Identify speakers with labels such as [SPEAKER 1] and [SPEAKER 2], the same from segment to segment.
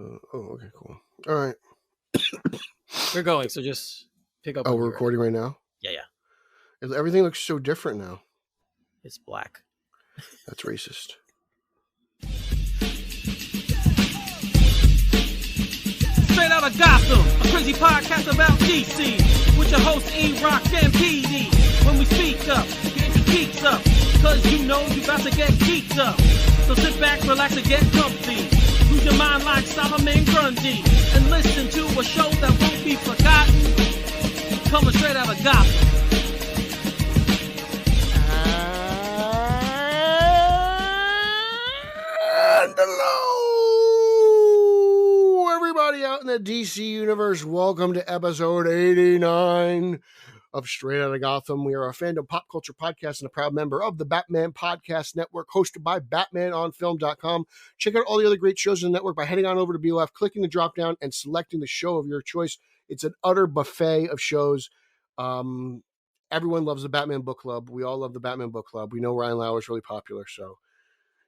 [SPEAKER 1] Okay, cool. All right.
[SPEAKER 2] We're going, so just pick up.
[SPEAKER 1] Oh, we're recording right now?
[SPEAKER 2] Yeah.
[SPEAKER 1] Everything looks so different now.
[SPEAKER 2] It's black.
[SPEAKER 1] That's racist.
[SPEAKER 3] Straight out of Gotham, a crazy podcast about DC. With your host E-Rock and PD. When we speak up, get your geeks up. Cause you know you about to get geeked up. So sit back, relax, and get comfy. Lose your mind like Solomon Grundy. And listen to a show that won't be forgotten. Coming straight out of Gotham.
[SPEAKER 1] And hello, everybody out in the DC universe. Welcome to episode 89 of Straight Outta Gotham. We are a fandom pop culture podcast and a proud member of the Batman Podcast Network, hosted by BatmanOnFilm.com. Check out all the other great shows in the network by heading on over to BOF, clicking the drop down, and selecting the show of your choice. It's an utter buffet of shows. Everyone loves the Batman Book Club. We all love the Batman Book Club. We know Ryan Lauer is really popular, so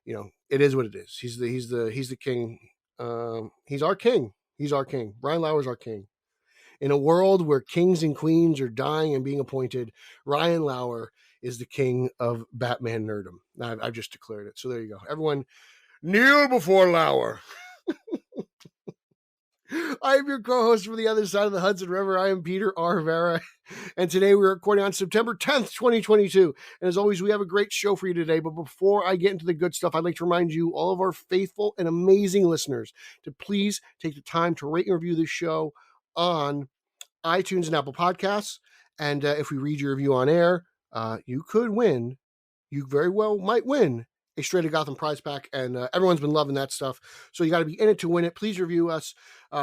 [SPEAKER 1] you know it is what it is. He's the king. He's our king. He's our king. Ryan Lauer is our king. In a world where kings and queens are dying and being appointed, Ryan Lauer is the king of Batman nerdom. I've just declared it. So there you go. Everyone, kneel before Lauer. I am your co-host from the other side of the Hudson River. I am Peter R. Vera, and today we're recording on September 10th, 2022. And as always, we have a great show for you today. But before I get into the good stuff, I'd like to remind you, all of our faithful and amazing listeners, to please take the time to rate and review this show on iTunes and Apple Podcasts. And if we read your review on air, you could win. You very well might win a Straight Outta Gotham prize pack, and everyone's been loving that stuff. So you got to be in it to win it. Please review us,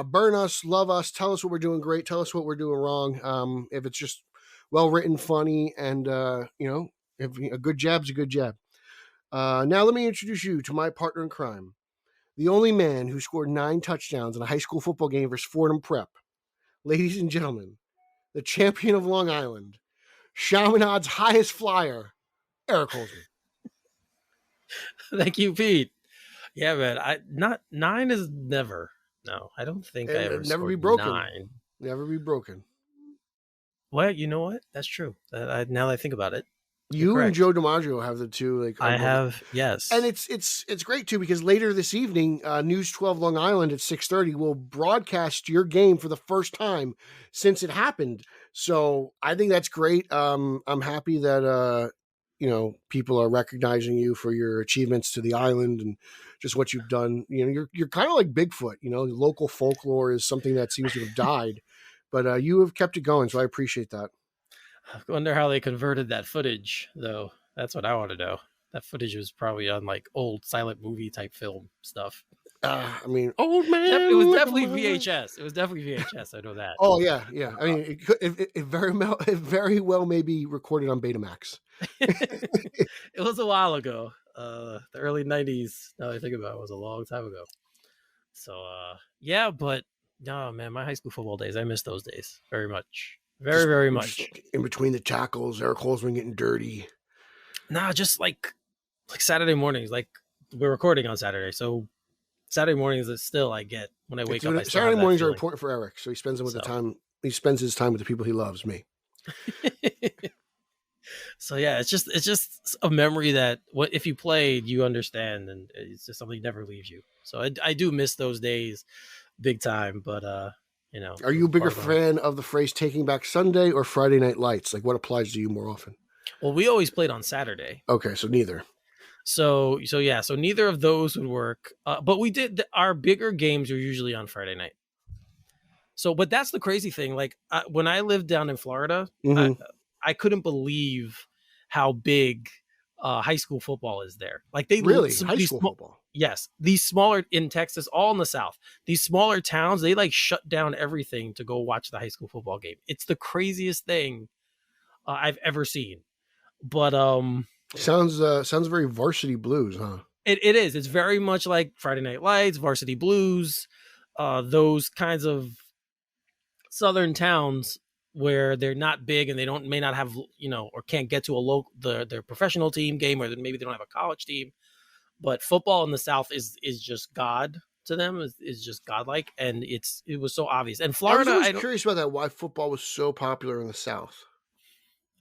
[SPEAKER 1] burn us, love us, tell us what we're doing great, tell us what we're doing wrong. If it's just well written, funny, and if a good jab's a good jab. Now let me introduce you to my partner in crime, the only man who scored 9 touchdowns in a high school football game versus Fordham Prep. Ladies and gentlemen, the champion of Long Island, Chaminade's highest flyer, Eric Holzman.
[SPEAKER 2] Thank you, Pete. Yeah, man. 9 is never. No, I don't think I ever
[SPEAKER 1] never be broken.
[SPEAKER 2] 9.
[SPEAKER 1] Never be broken.
[SPEAKER 2] Well, you know what? That's true. Now that I think about it,
[SPEAKER 1] you and Joe DiMaggio have the two.
[SPEAKER 2] I have, yes.
[SPEAKER 1] And it's great too, because later this evening, News 12 Long Island at 6:30 will broadcast your game for the first time since it happened. So I think that's great. I'm happy that people are recognizing you for your achievements to the island and just what you've done. You know, you're kind of like Bigfoot. You know, local folklore is something that seems to have died, but you have kept it going. So I appreciate that.
[SPEAKER 2] I wonder how they converted that footage, though. That's what I want to know. That footage was probably on like old silent movie type film stuff.
[SPEAKER 1] Old man.
[SPEAKER 2] It was definitely VHS. It was definitely VHS. I know that.
[SPEAKER 1] Oh yeah. I mean, it very well may be recorded on Betamax.
[SPEAKER 2] It was a while ago. The early 90s. Now that I think about it, was a long time ago. So yeah, but no, man, my high school football days, I miss those days very much. Very much.
[SPEAKER 1] In between the tackles, Eric Holzman getting dirty.
[SPEAKER 2] Nah, just like Saturday mornings. Like we're recording on Saturday, so Saturday mornings is still I get when I wake up.
[SPEAKER 1] Saturday mornings are important for Eric, so he spends them with the time. He spends his time with the people he loves, me.
[SPEAKER 2] So yeah, it's just a memory that if you played, you understand, and it's just something that never leaves you. So I do miss those days, big time. But are
[SPEAKER 1] you a bigger fan of the phrase "Taking Back Sunday" or Friday Night Lights? Like, what applies to you more often?
[SPEAKER 2] Well, we always played on Saturday.
[SPEAKER 1] Okay, so neither.
[SPEAKER 2] So neither of those would work. But we did our bigger games are usually on Friday night. So, but that's the crazy thing. Like when I lived down in Florida,
[SPEAKER 1] mm-hmm.
[SPEAKER 2] I couldn't believe how big high school football is there. Like they
[SPEAKER 1] really high school football.
[SPEAKER 2] Yes, these smaller in Texas, all in the South. These smaller towns, they like shut down everything to go watch the high school football game. It's the craziest thing I've ever seen. But
[SPEAKER 1] sounds very Varsity Blues, huh?
[SPEAKER 2] It is. It's very much like Friday Night Lights, Varsity Blues, those kinds of southern towns where they're not big and they may not have, or can't get to their professional team game, or maybe they don't have a college team. But football in the South is just God to them is just godlike, and it was so obvious. And
[SPEAKER 1] I was
[SPEAKER 2] Florida,
[SPEAKER 1] always curious about that. Why football was so popular in the South?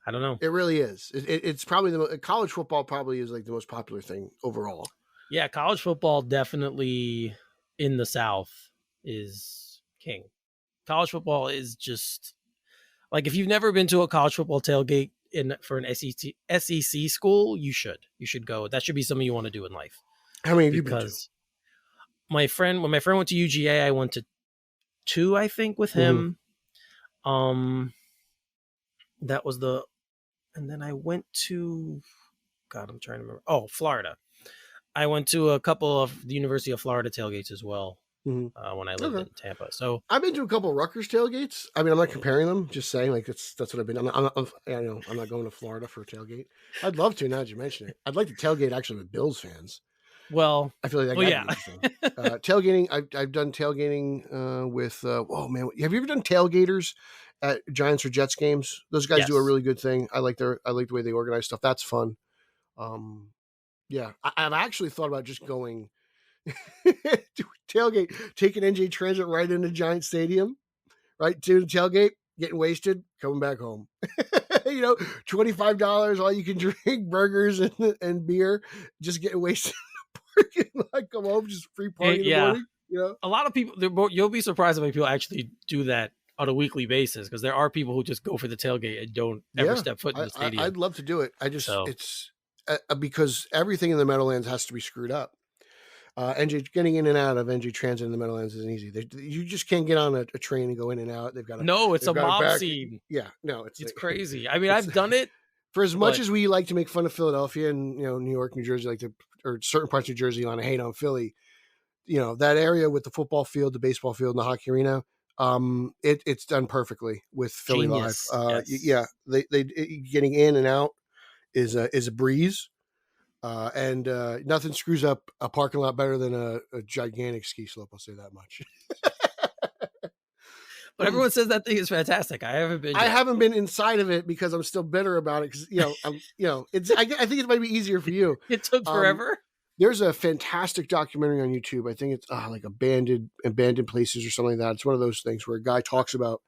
[SPEAKER 2] I don't know.
[SPEAKER 1] It really is. It's probably college football probably is like the most popular thing overall.
[SPEAKER 2] Yeah, college football definitely in the South is king. College football is just like, if you've never been to a college football tailgate for an SEC school, you should go. That should be something you want to do in life.
[SPEAKER 1] How many have you been to?
[SPEAKER 2] Because when my friend went to UGA, I went to 2, I think, with him. That was and then I went to, God, I'm trying to remember. Oh, Florida. I went to a couple of the University of Florida tailgates as well when I lived in Tampa. So
[SPEAKER 1] I've been to a couple of Rutgers tailgates. I mean, I'm not comparing them, just saying like that's what I've been. I'm not going to Florida for a tailgate. I'd love to, now that you mention it. I'd like to tailgate actually with Bills fans.
[SPEAKER 2] Well,
[SPEAKER 1] I feel like that
[SPEAKER 2] yeah.
[SPEAKER 1] Tailgating. I've done tailgating with. Oh man, have you ever done tailgaters at Giants or Jets games? Those guys do a really good thing. I like the way they organize stuff. That's fun. Yeah, I've actually thought about just going to tailgate, taking NJ Transit right into Giant Stadium, right to the tailgate, getting wasted, coming back home. $25, all you can drink, burgers and beer, just getting wasted. Like come home, just free party in the morning.
[SPEAKER 2] A lot of people, you'll be surprised how many people actually do that on a weekly basis, because there are people who just go for the tailgate and don't ever step foot in the stadium.
[SPEAKER 1] I'd love to do it. It's because everything in the Meadowlands has to be screwed up. Getting in and out of NJ Transit in the Meadowlands isn't easy. You just can't get on a train and go in and out.
[SPEAKER 2] It's a mob scene.
[SPEAKER 1] Yeah, no, it's
[SPEAKER 2] crazy. I mean, I've done it.
[SPEAKER 1] For as much as we like to make fun of Philadelphia and New York, New Jersey, or certain parts of New Jersey want to hate on Philly, that area with the football field, the baseball field, and the hockey arena, it's done perfectly with Philly
[SPEAKER 2] Genius.
[SPEAKER 1] Live.
[SPEAKER 2] Yes.
[SPEAKER 1] Yeah, they getting in and out is a breeze, and nothing screws up a parking lot better than a gigantic ski slope. I'll say that much.
[SPEAKER 2] But everyone says that thing is fantastic. I haven't been.
[SPEAKER 1] I haven't been inside of it because I'm still bitter about it. Because it's. I think it might be easier for you.
[SPEAKER 2] It took forever.
[SPEAKER 1] There's a fantastic documentary on YouTube. I think it's like abandoned places or something like that. It's one of those things where a guy talks about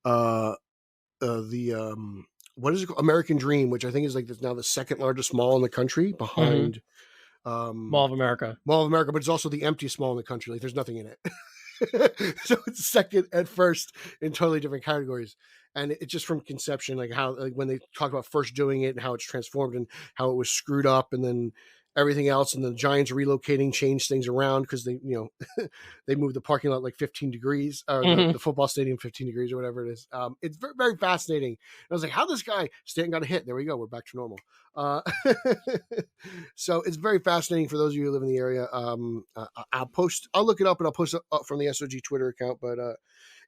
[SPEAKER 1] what is it called? American Dream, which I think is like now the second largest mall in the country behind
[SPEAKER 2] Mall of America.
[SPEAKER 1] Mall of America, but it's also the emptiest mall in the country. Like there's nothing in it. So it's second at first in totally different categories. And it's just from conception, like how when they talk about first doing it and how it's transformed and how it was screwed up and then everything else, and the Giants relocating changed things around because they they moved the parking lot like 15 degrees or the football stadium 15 degrees or whatever it is. It's very, very fascinating. And I was like, how this guy Stanton got a hit? There we go, we're back to normal. So it's very fascinating for those of you who live in the area. I'll look it up and I'll post it up from the SOG Twitter account, but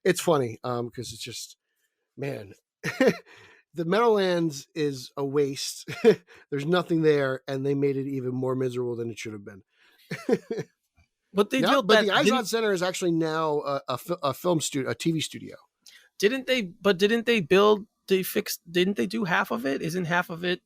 [SPEAKER 1] it's funny because it's just, man. The Meadowlands is a waste. There's nothing there, and they made it even more miserable than it should have been.
[SPEAKER 2] But the
[SPEAKER 1] Izod Center is actually now a film studio, a TV studio.
[SPEAKER 2] Didn't they do half of it? Isn't half of it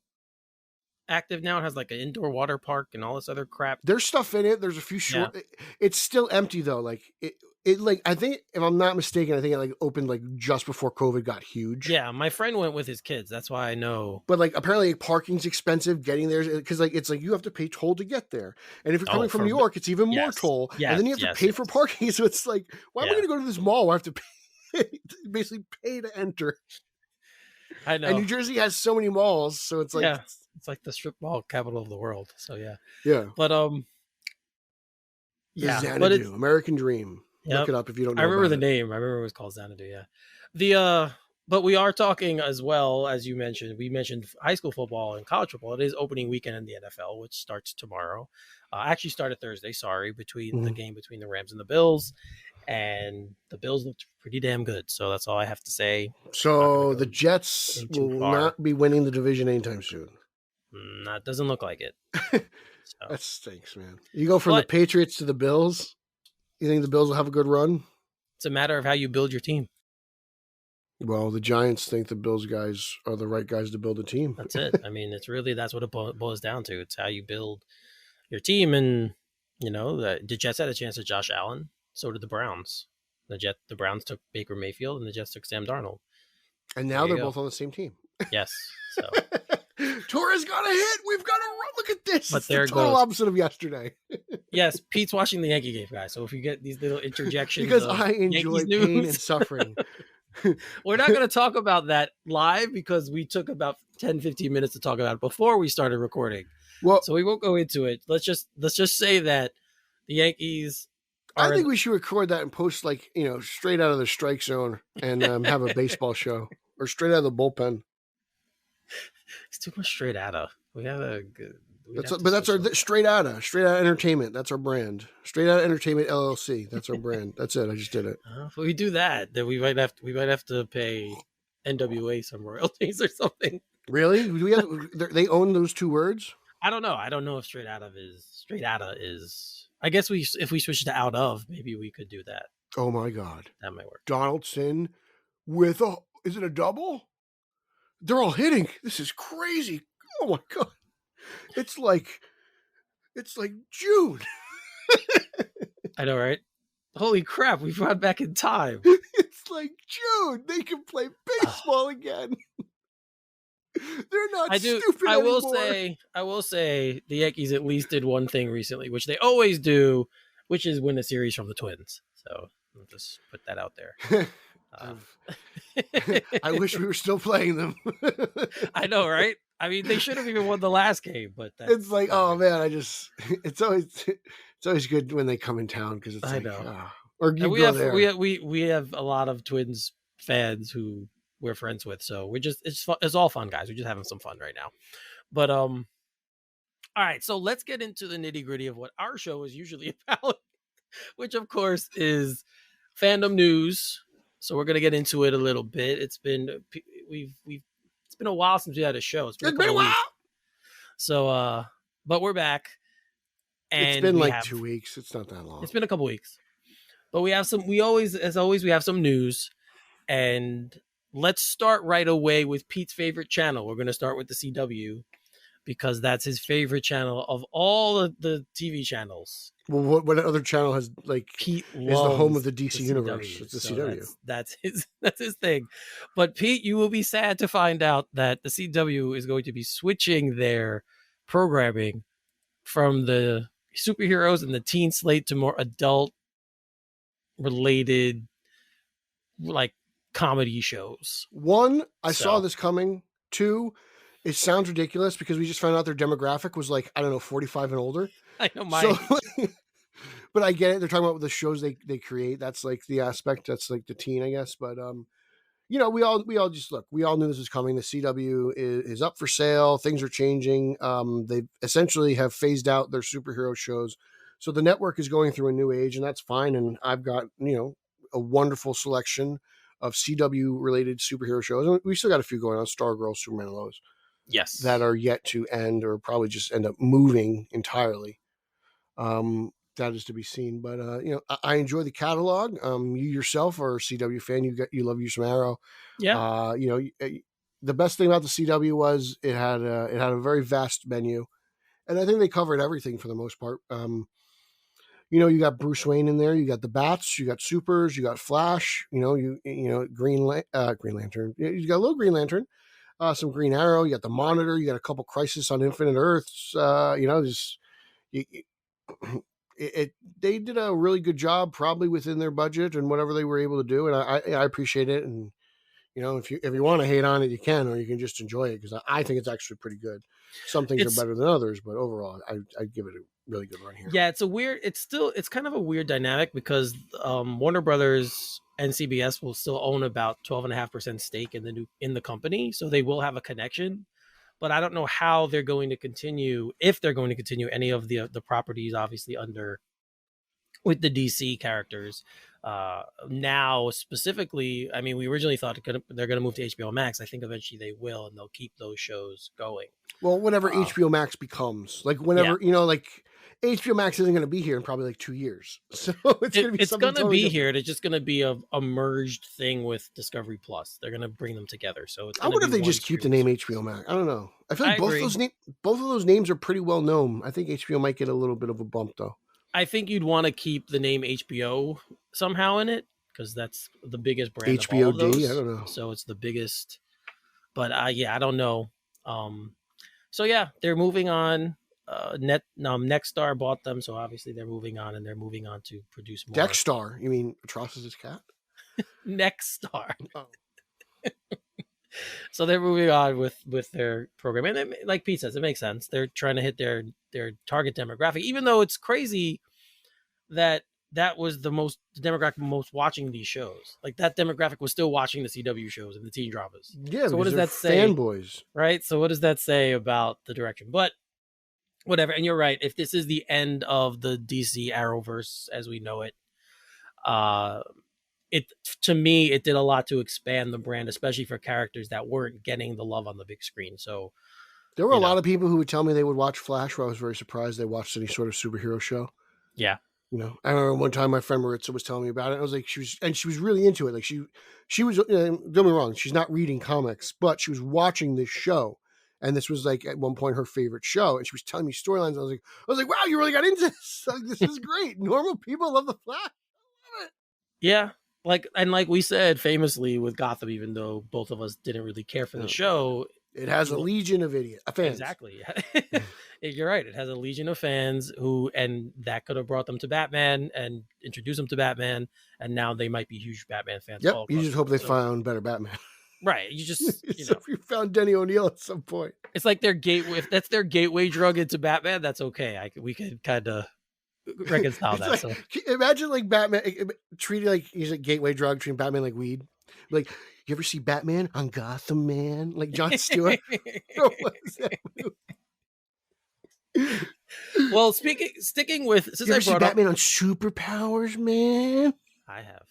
[SPEAKER 2] active now? It has like an indoor water park and all this other crap.
[SPEAKER 1] There's stuff in it. There's a few short. Yeah. It's still empty though. Like it like, I think, if I'm not mistaken, I think it like opened like just before COVID got huge.
[SPEAKER 2] Yeah, my friend went with his kids. That's why I know.
[SPEAKER 1] But like apparently parking's expensive getting there because like it's like you have to pay toll to get there, and if you're coming from New York, it's even more toll.
[SPEAKER 2] Yes,
[SPEAKER 1] and then you have to pay for parking. So it's like, why am I going to go to this mall where I have to pay, basically pay to enter?
[SPEAKER 2] I know.
[SPEAKER 1] And New Jersey has so many malls, so it's like
[SPEAKER 2] it's like the strip mall capital of the world. So yeah.
[SPEAKER 1] But
[SPEAKER 2] yeah,
[SPEAKER 1] but it's American Dream.
[SPEAKER 2] Yep.
[SPEAKER 1] Look it up if you don't know.
[SPEAKER 2] I remember the name. I remember it was called Xanadu. Yeah. But we are talking as well, as you mentioned. We mentioned high school football and college football. It is opening weekend in the NFL, which starts tomorrow. Actually started Thursday. Sorry, between the game between the Rams and the Bills, and the Bills looked pretty damn good. So that's all I have to say.
[SPEAKER 1] So the Jets will not be winning the division anytime soon.
[SPEAKER 2] That doesn't look like it.
[SPEAKER 1] That stinks, man. You go from the Patriots to the Bills. You think the Bills will have a good run?
[SPEAKER 2] It's a matter of how you build your team.
[SPEAKER 1] Well, the Giants think the Bills guys are the right guys to build a team.
[SPEAKER 2] That's it. I mean, that's what it boils down to. It's how you build your team. And You know, the Jets had a chance at Josh Allen. So did the Browns. The Browns took Baker Mayfield, and the Jets took Sam Darnold.
[SPEAKER 1] And now they're both on the same team.
[SPEAKER 2] Yes. So
[SPEAKER 1] Torres got a hit. We've got to run. Look at this.
[SPEAKER 2] But
[SPEAKER 1] it's the total opposite of yesterday.
[SPEAKER 2] Yes, Pete's watching the Yankee game, guys. So if you get these little interjections,
[SPEAKER 1] because I enjoy
[SPEAKER 2] Yankees
[SPEAKER 1] pain
[SPEAKER 2] news,
[SPEAKER 1] and suffering.
[SPEAKER 2] We're not going to talk about that live because we took about 10, 15 minutes to talk about it before we started recording.
[SPEAKER 1] Well,
[SPEAKER 2] so we won't go into it. Let's just say that the Yankees.
[SPEAKER 1] I think we should record that and post straight out of the strike zone and have a baseball show or straight out of the bullpen.
[SPEAKER 2] It's too much straight out of. We have a good.
[SPEAKER 1] That's our straight out entertainment. That's our brand. Straight out entertainment LLC. That's our brand. That's it. I just did it.
[SPEAKER 2] If we do that, then we might have to pay NWA some royalties or something.
[SPEAKER 1] Really? They own those two words?
[SPEAKER 2] I don't know. I don't know if straight out of is. I guess if we switch to out of, maybe we could do that.
[SPEAKER 1] Oh my God.
[SPEAKER 2] That might work.
[SPEAKER 1] Donaldson with is it a double? They're all hitting. This is crazy. Oh my God. It's like June.
[SPEAKER 2] I know, right? Holy crap, we've run back in time.
[SPEAKER 1] It's like June. They can play baseball again. They're not stupid anymore.
[SPEAKER 2] I will say the Yankees at least did one thing recently, which they always do, which is win a series from the Twins. So I'll just put that out there.
[SPEAKER 1] I wish we were still playing them.
[SPEAKER 2] I know, right? I mean, they should have even won the last game, but
[SPEAKER 1] it's like, oh man, it's always good when they come in town because it's
[SPEAKER 2] we have a lot of Twins fans who we're friends with, so it's all fun, guys. We're just having some fun right now. But all right, so let's get into the nitty gritty of what our show is usually about, which of course is fandom news. So we're gonna get into it a little bit. It's been a while since we had a show. It's been a while. So, but we're back. And
[SPEAKER 1] it's been like 2 weeks. It's not that long.
[SPEAKER 2] It's been a couple weeks. But we have some. We have some news, and let's start right away with Pete's favorite channel. We're going to start with the CW because that's his favorite channel of all of the TV channels.
[SPEAKER 1] Well, what other channel has
[SPEAKER 2] Pete
[SPEAKER 1] is the home of the DC universe? It's the CW.
[SPEAKER 2] That's his thing. But Pete, you will be sad to find out that the CW is going to be switching their programming from the superheroes and the teen slate to more adult related comedy shows.
[SPEAKER 1] One, I saw this coming. Two, it sounds ridiculous because we just found out their demographic was 45 and older.
[SPEAKER 2] I know mine.
[SPEAKER 1] But I get it. They're talking about the shows they create. That's the aspect. That's the teen, I guess. But we all just look. We all knew this was coming. The CW is up for sale. Things are changing. They essentially have phased out their superhero shows, so the network is going through a new age, and that's fine. And I've got a wonderful selection of CW related superhero shows. We still got a few going on: Stargirl, Superman, and Lois.
[SPEAKER 2] Yes,
[SPEAKER 1] that are yet to end, or probably just end up moving entirely. That is to be seen, but I enjoy the catalog. You yourself are a CW fan. You love you some Arrow.
[SPEAKER 2] Yeah.
[SPEAKER 1] The best thing about the CW was it had a very vast menu, and I think they covered everything for the most part. You got Bruce Wayne in there. You got the Bats. You got Supers. You got Flash. Green Lantern. You got a little Green Lantern. Some Green Arrow. You got the Monitor. You got a couple Crisis on Infinite Earths. They did a really good job, probably within their budget and whatever they were able to do, and I appreciate it. And if you want to hate on it, you can, or you can just enjoy it because I think it's actually pretty good. Some things are better than others, but overall, I'd give it a really good run here.
[SPEAKER 2] Yeah, it's kind of a weird dynamic because Warner Brothers and CBS will still own about 12.5% stake in the company, so they will have a connection. But I don't know how they're going to continue, if they're going to continue any of the properties, obviously with the DC characters. Now, specifically, I mean, we originally thought they're going to move to HBO Max. I think eventually they will, and they'll keep those shows going.
[SPEAKER 1] Well, whenever HBO Max becomes, HBO Max isn't going to be here in probably 2 years. So it's going to be
[SPEAKER 2] here. It's just going to be a merged thing with Discovery Plus. They're going to bring them together. So
[SPEAKER 1] I wonder if they just keep the name HBO Max. I don't know. I feel like both of those names are pretty well known. I think HBO might get a little bit of a bump though.
[SPEAKER 2] I think you'd want to keep the name HBO somehow in it because that's the biggest brand of all of
[SPEAKER 1] HBOD?
[SPEAKER 2] those.
[SPEAKER 1] I don't know.
[SPEAKER 2] So it's the biggest. But yeah, I don't know. So yeah, they're moving on. Nexstar bought them, so obviously they're moving on, and they're moving on to produce more.
[SPEAKER 1] Dexstar? You mean Atrocious cat?
[SPEAKER 2] Nexstar.
[SPEAKER 1] Oh.
[SPEAKER 2] So they're moving on with their program, and they, like Pete says, it makes sense. They're trying to hit their target demographic, even though it's crazy that was the demographic most watching these shows. Like that demographic was still watching the CW shows and the teen dramas.
[SPEAKER 1] Yeah.
[SPEAKER 2] So what does that say?
[SPEAKER 1] Fanboys,
[SPEAKER 2] right? So what does that say about the direction? But whatever. And you're right. If this is the end of the DC Arrowverse as we know it, to me it did a lot to expand the brand, especially for characters that weren't getting the love on the big screen. So
[SPEAKER 1] there were a lot of people who would tell me they would watch Flash, where I was very surprised they watched any sort of superhero show.
[SPEAKER 2] Yeah.
[SPEAKER 1] You know, I remember one time my friend Maritza was telling me about it. I was like, she was really into it. Like she was, don't get me wrong, she's not reading comics, but she was watching this show. And this was like at one point her favorite show. And she was telling me storylines. I was like, wow, you really got into this. Like, this is great. Normal people love the Flash. I love it.
[SPEAKER 2] Yeah. Like we said famously with Gotham, even though both of us didn't really care for the show,
[SPEAKER 1] it has a legion of fans.
[SPEAKER 2] Exactly. You're right. It has a legion of fans and that could have brought them to Batman and introduced them to Batman, and now they might be huge Batman fans.
[SPEAKER 1] Yep. You just hope they found better Batman.
[SPEAKER 2] Right. You just
[SPEAKER 1] if you found Denny O'Neil at some point,
[SPEAKER 2] it's like their gateway. If that's their gateway drug into Batman, that's okay. We could kind of reconcile that.
[SPEAKER 1] Like, imagine like Batman treating like he's a gateway drug, treating Batman like weed. Like, you ever see Batman on Gotham, man? Like Jon Stewart.
[SPEAKER 2] Well, sticking with
[SPEAKER 1] since you ever see Batman on Superpowers, man?
[SPEAKER 2] I have.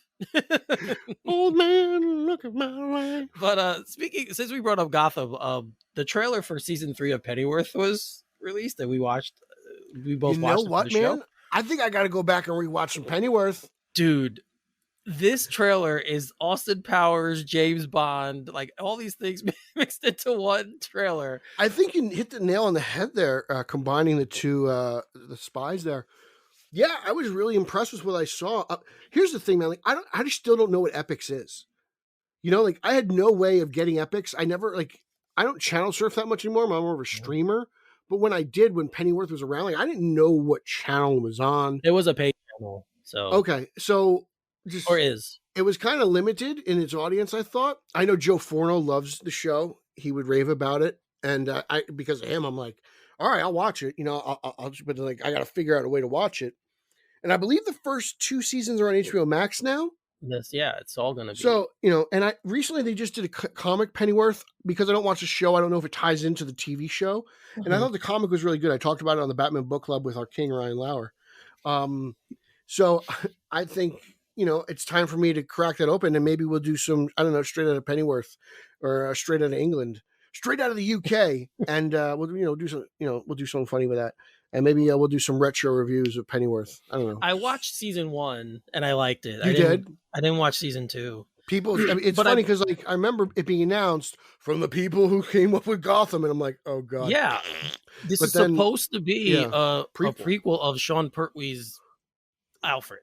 [SPEAKER 1] Old man, look at my life.
[SPEAKER 2] But since we brought up Gotham, the trailer for season 3 of Pennyworth was released, and we watched. We both watched. You know what, man? Show.
[SPEAKER 1] I think I got to go back and rewatch some Pennyworth,
[SPEAKER 2] dude. This trailer is Austin Powers, James Bond, like all these things mixed into one trailer.
[SPEAKER 1] I think you hit the nail on the head there, combining the two, the spies there. Yeah, I was really impressed with what I saw. Here's the thing, man. Like, I just still don't know what Epix is. You know, like I had no way of getting Epix. I don't channel surf that much anymore. I'm more of a streamer. But when I did, when Pennyworth was around, like I didn't know what channel it was on.
[SPEAKER 2] It was a paid channel, so
[SPEAKER 1] okay, so.
[SPEAKER 2] It
[SPEAKER 1] was kind of limited in its audience, I thought. I know Joe Forno loves the show. He would rave about it. And because of him, I'm like, all right, I'll watch it. You know, I'll just, but like, I got to figure out a way to watch it. And I believe the first 2 seasons are on HBO Max now.
[SPEAKER 2] Yes, yeah, it's all going to be.
[SPEAKER 1] So, you know, and recently they just did a comic Pennyworth. Because I don't watch the show, I don't know if it ties into the TV show. Mm-hmm. And I thought the comic was really good. I talked about it on the Batman Book Club with our king, Ryan Lauer. So I think, you know, it's time for me to crack that open, and maybe we'll do some, I don't know, straight out of Pennyworth or straight out of England, straight out of the UK. And we'll do something funny with that. And maybe we'll do some retro reviews of Pennyworth. I don't know.
[SPEAKER 2] I watched season 1 and I liked it.
[SPEAKER 1] You did?
[SPEAKER 2] I didn't watch season 2.
[SPEAKER 1] People, I mean, it's funny because like I remember it being announced from the people who came up with Gotham, and I'm like, oh god,
[SPEAKER 2] yeah, this is supposed to be a prequel of Sean Pertwee's Alfred,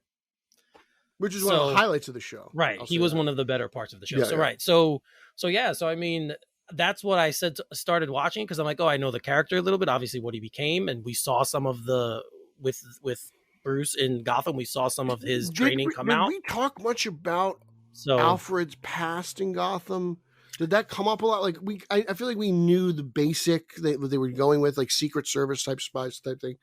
[SPEAKER 1] which is one of the highlights of the show.
[SPEAKER 2] Right, he was one of the better parts of the show. Yeah, right, so I mean, that's what I started watching because I'm like, oh, I know the character a little bit, obviously what he became, and we saw some of the with Bruce in Gotham, we saw some of his training come out.
[SPEAKER 1] Did we talk much about Alfred's past in Gotham? Did that come up a lot? Like I feel like we knew the basic that they were going with, like Secret Service type spies type thing,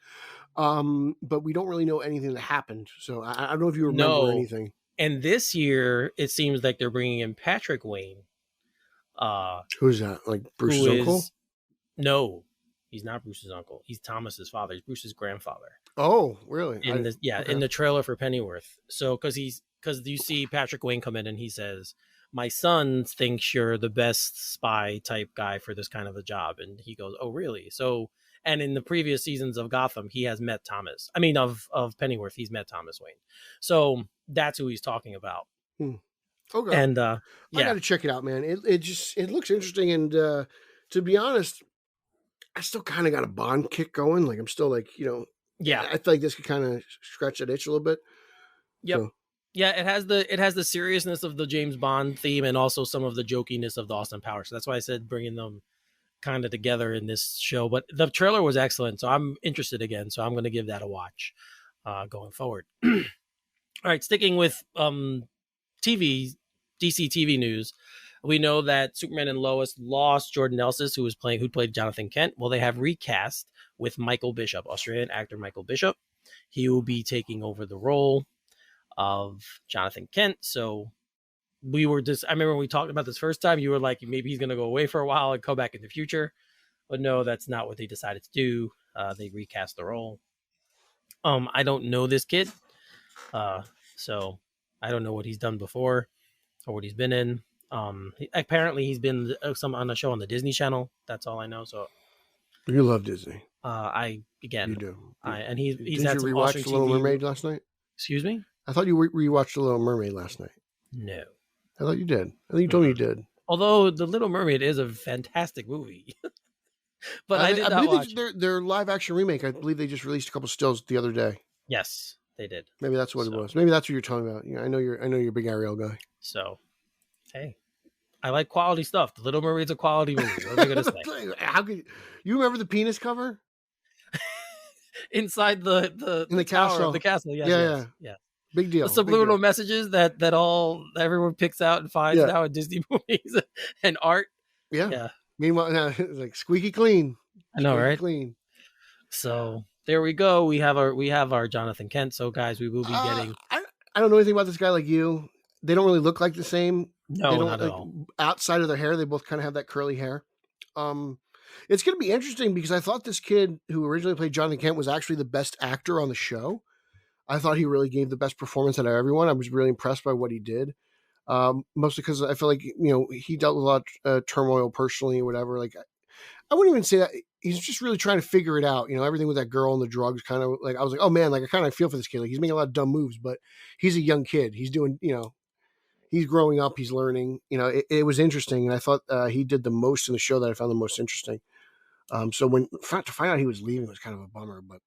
[SPEAKER 1] but we don't really know anything that happened. So I don't know if you remember anything.
[SPEAKER 2] And this year, it seems like they're bringing in Patrick Wayne.
[SPEAKER 1] Who's that? Like Bruce's uncle?
[SPEAKER 2] No, he's not Bruce's uncle. He's Thomas's father. He's Bruce's grandfather.
[SPEAKER 1] Oh, really?
[SPEAKER 2] In the trailer for Pennyworth. So because you see Patrick Wayne come in and he says, my son thinks you're the best spy type guy for this kind of a job. And he goes, oh, really? So, and in the previous seasons of Gotham, he has met Thomas. I mean, of Pennyworth, he's met Thomas Wayne. So that's who he's talking about.
[SPEAKER 1] Okay.
[SPEAKER 2] And
[SPEAKER 1] I got to check it out, man. It looks interesting. And to be honest, I still kind of got a Bond kick going. Like I'm still like, you know,
[SPEAKER 2] Yeah.
[SPEAKER 1] I feel like this could kind of scratch that itch a little bit.
[SPEAKER 2] Yep.
[SPEAKER 1] So,
[SPEAKER 2] Yeah, it has the seriousness of the James Bond theme and also some of the jokiness of the Austin Powers. So that's why I said bringing them kind of together in this show. But the trailer was excellent, so I'm interested again. So I'm going to give that a watch going forward. All right, sticking with DC TV news. We know that Superman and Lois lost Jordan Elsis, who played Jonathan Kent. Well, they have recast with Michael Bishop, Australian actor Michael Bishop. He will be taking over the role of Jonathan Kent. So I remember when we talked about this first time, you were like, maybe he's going to go away for a while and come back in the future. But no, that's not what they decided to do. They recast the role. I don't know this kid. So I don't know what he's done before or what he's been in. Apparently he's been on a show on the Disney Channel. That's all I know. So
[SPEAKER 1] you love Disney.
[SPEAKER 2] You
[SPEAKER 1] do.
[SPEAKER 2] And he's
[SPEAKER 1] Did
[SPEAKER 2] had
[SPEAKER 1] you
[SPEAKER 2] some
[SPEAKER 1] rewatch
[SPEAKER 2] Austrian
[SPEAKER 1] The Little
[SPEAKER 2] TV.
[SPEAKER 1] Mermaid last night?
[SPEAKER 2] Excuse me?
[SPEAKER 1] I thought you rewatched The Little Mermaid last night.
[SPEAKER 2] No.
[SPEAKER 1] I thought you did. I think you told me you did.
[SPEAKER 2] Although The Little Mermaid is a fantastic movie. But I did not watch
[SPEAKER 1] their live action remake. I believe they just released a couple stills the other day.
[SPEAKER 2] Yes, they did.
[SPEAKER 1] Maybe that's what it was. Maybe that's what you're talking about. Yeah, I know you're a big Ariel guy.
[SPEAKER 2] So, hey, I like quality stuff. The Little Mermaid's a quality movie. What am I gonna say?
[SPEAKER 1] How could you remember the penis cover?
[SPEAKER 2] Inside the
[SPEAKER 1] castle.
[SPEAKER 2] Of the castle. Yes, yeah.
[SPEAKER 1] Big deal.
[SPEAKER 2] The subliminal messages that everyone picks out and finds now in Disney movies and art.
[SPEAKER 1] Yeah. Meanwhile, it's like squeaky clean.
[SPEAKER 2] I know, right?
[SPEAKER 1] Clean.
[SPEAKER 2] So there we go. We have our Jonathan Kent. So guys, we will be getting.
[SPEAKER 1] I don't know anything about this guy like you. They don't really look like the same.
[SPEAKER 2] No, not at all.
[SPEAKER 1] Outside of their hair, they both kind of have that curly hair. It's going to be interesting because I thought this kid who originally played Jonathan Kent was actually the best actor on the show. I thought he really gave the best performance out of everyone. I was really impressed by what he did. Mostly because I feel like, he dealt with a lot of turmoil personally or whatever. Like, I wouldn't even say that. He's just really trying to figure it out. Everything with that girl and the drugs kind of like, I was like, oh man, like I kind of feel for this kid. Like he's making a lot of dumb moves, but he's a young kid. He's doing, he's growing up, he's learning, it was interesting. And I thought he did the most in the show that I found the most interesting. So to find out he was leaving was kind of a bummer, but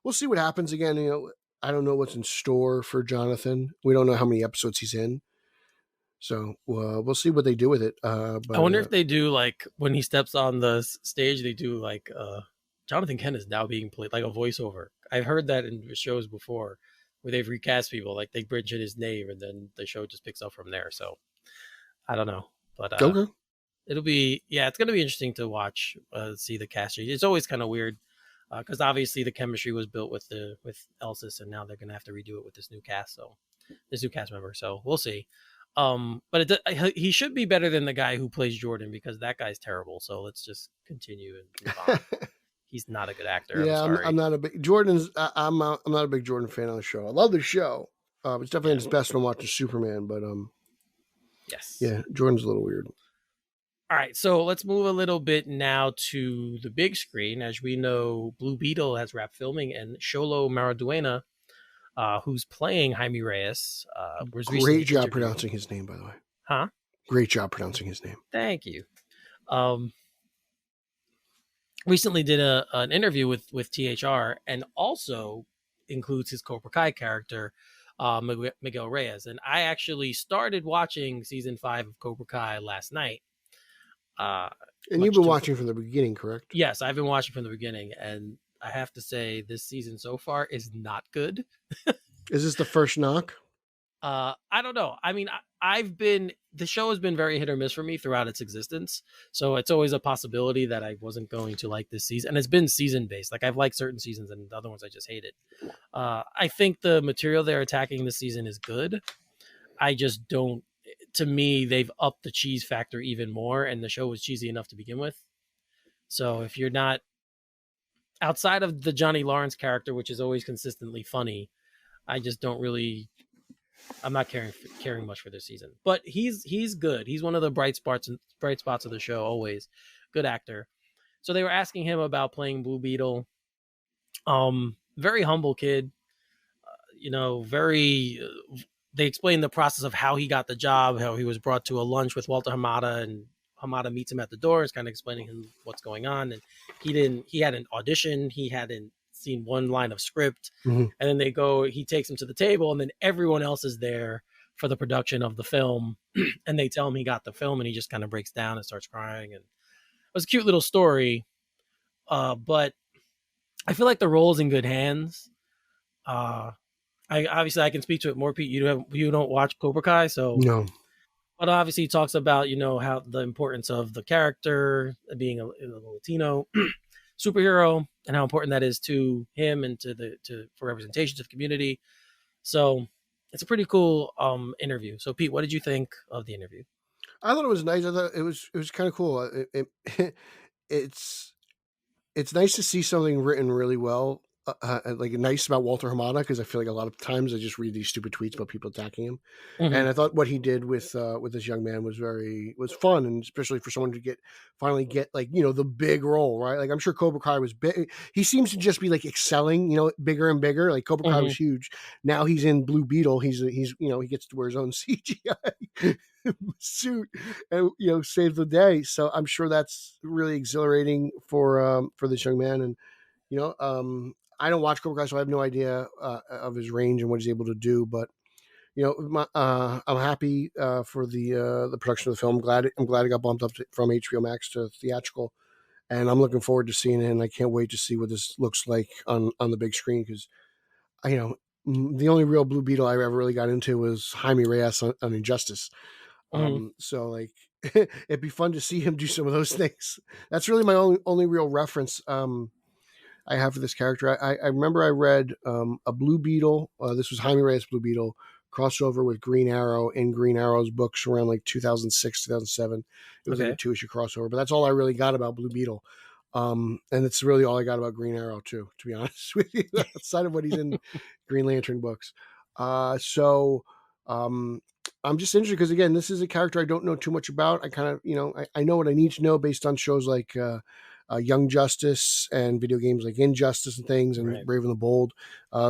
[SPEAKER 1] we'll see what happens again. I don't know what's in store for Jonathan. We don't know how many episodes he's in. So we'll see what they do with it. But,
[SPEAKER 2] I wonder if they do like when he steps on the stage, they do like Jonathan Kent is now being played like a voiceover. I've heard that in shows before where they've recast people, like they bridge in his name and then the show just picks up from there. So I don't know, but
[SPEAKER 1] okay.
[SPEAKER 2] It'll be, it's going to be interesting to watch, see the cast. It's always kind of weird because obviously the chemistry was built with Elsis, and now they're going to have to redo it with this new cast. So this new cast member. So we'll see. But he should be better than the guy who plays Jordan because that guy's terrible. So let's just continue and move on. He's not a good actor.
[SPEAKER 1] Yeah, I'm not a big Jordan's. I'm not a big Jordan fan on the show. I love the show. It's definitely his best when I'm watching Superman. But
[SPEAKER 2] yes,
[SPEAKER 1] yeah, Jordan's a little weird.
[SPEAKER 2] All right, so let's move a little bit now to the big screen. As we know, Blue Beetle has wrapped filming, and Xolo Maridueña, who's playing Jaime Reyes, was
[SPEAKER 1] great job pronouncing his name, by the way.
[SPEAKER 2] Huh?
[SPEAKER 1] Great job pronouncing his name.
[SPEAKER 2] Thank you. Recently did an interview with THR, and also includes his Cobra Kai character, Miguel Reyes. And I actually started watching season 5 of Cobra Kai last night.
[SPEAKER 1] And you've been watching from the beginning, correct?
[SPEAKER 2] Yes, I've been watching from the beginning, and I have to say this season so far is not good.
[SPEAKER 1] Is this the first knock?
[SPEAKER 2] I don't know. I mean, the show has been very hit or miss for me throughout its existence. So it's always a possibility that I wasn't going to like this season. And it's been season based. Like I've liked certain seasons and the other ones I just hated. I think the material they're attacking this season is good. I just don't, to me, they've upped the cheese factor even more, and the show was cheesy enough to begin with. So if you're not outside of the Johnny Lawrence character, which is always consistently funny, I just don't really, I'm not caring much for this season, but he's good. He's one of the bright spots of the show. Always good actor. So they were asking him about playing Blue Beetle. Very humble kid, they explained the process of how he got the job, how he was brought to a lunch with Walter Hamada, and Hamada meets him at the door. Is kind of explaining him what's going on. And he hadn't auditioned. He hadn't seen one line of script,
[SPEAKER 1] Mhm.
[SPEAKER 2] and then he takes him to the table, and then everyone else is there for the production of the film, and they tell him he got the film, and he just kind of breaks down and starts crying. And it was a cute little story, but I feel like the role's in good hands. I can speak to it more, Pete. You don't watch Cobra Kai, so
[SPEAKER 1] No.
[SPEAKER 2] but obviously he talks about how the importance of the character being a Latino superhero and how important that is to him and for representation to the community. So it's a pretty cool interview. So Pete, what did you think of the interview?
[SPEAKER 1] I thought it was nice. I thought it was kind of cool. It's nice to see something written really well, like nice about Walter Hamada, because I feel like a lot of times I just read these stupid tweets about people attacking him,
[SPEAKER 2] Mhm.
[SPEAKER 1] and I thought what he did with this young man was fun, and especially for someone to finally get like the big role, right? Like I'm sure Cobra Kai was big. He seems to just be like excelling, bigger and bigger. Like Cobra Kai was huge. Now he's in Blue Beetle. He's he gets to wear his own CGI suit and save the day. So I'm sure that's really exhilarating for this young man. And I don't watch Cobra Kai, so I have no idea of his range and what he's able to do. But I'm happy for the production of the film. I'm glad it got bumped up from HBO Max to theatrical, and I'm looking forward to seeing it. And I can't wait to see what this looks like on the big screen, because the only real Blue Beetle I ever really got into was Jaime Reyes on Injustice. So like it'd be fun to see him do some of those things. That's really my only real reference I have for this character. I remember I read a Blue Beetle. This was Jaime Reyes Blue Beetle crossover with Green Arrow in Green Arrow's books around like 2006, 2007. It was like a 2-issue crossover, but that's all I really got about Blue Beetle. And it's really all I got about Green Arrow too, to be honest with you, outside of what he's in Green Lantern books. I'm just interested because, again, this is a character I don't know too much about. I kind of, I know what I need to know based on shows like Young Justice and video games like Injustice and things, and
[SPEAKER 2] Right.
[SPEAKER 1] Brave and the Bold.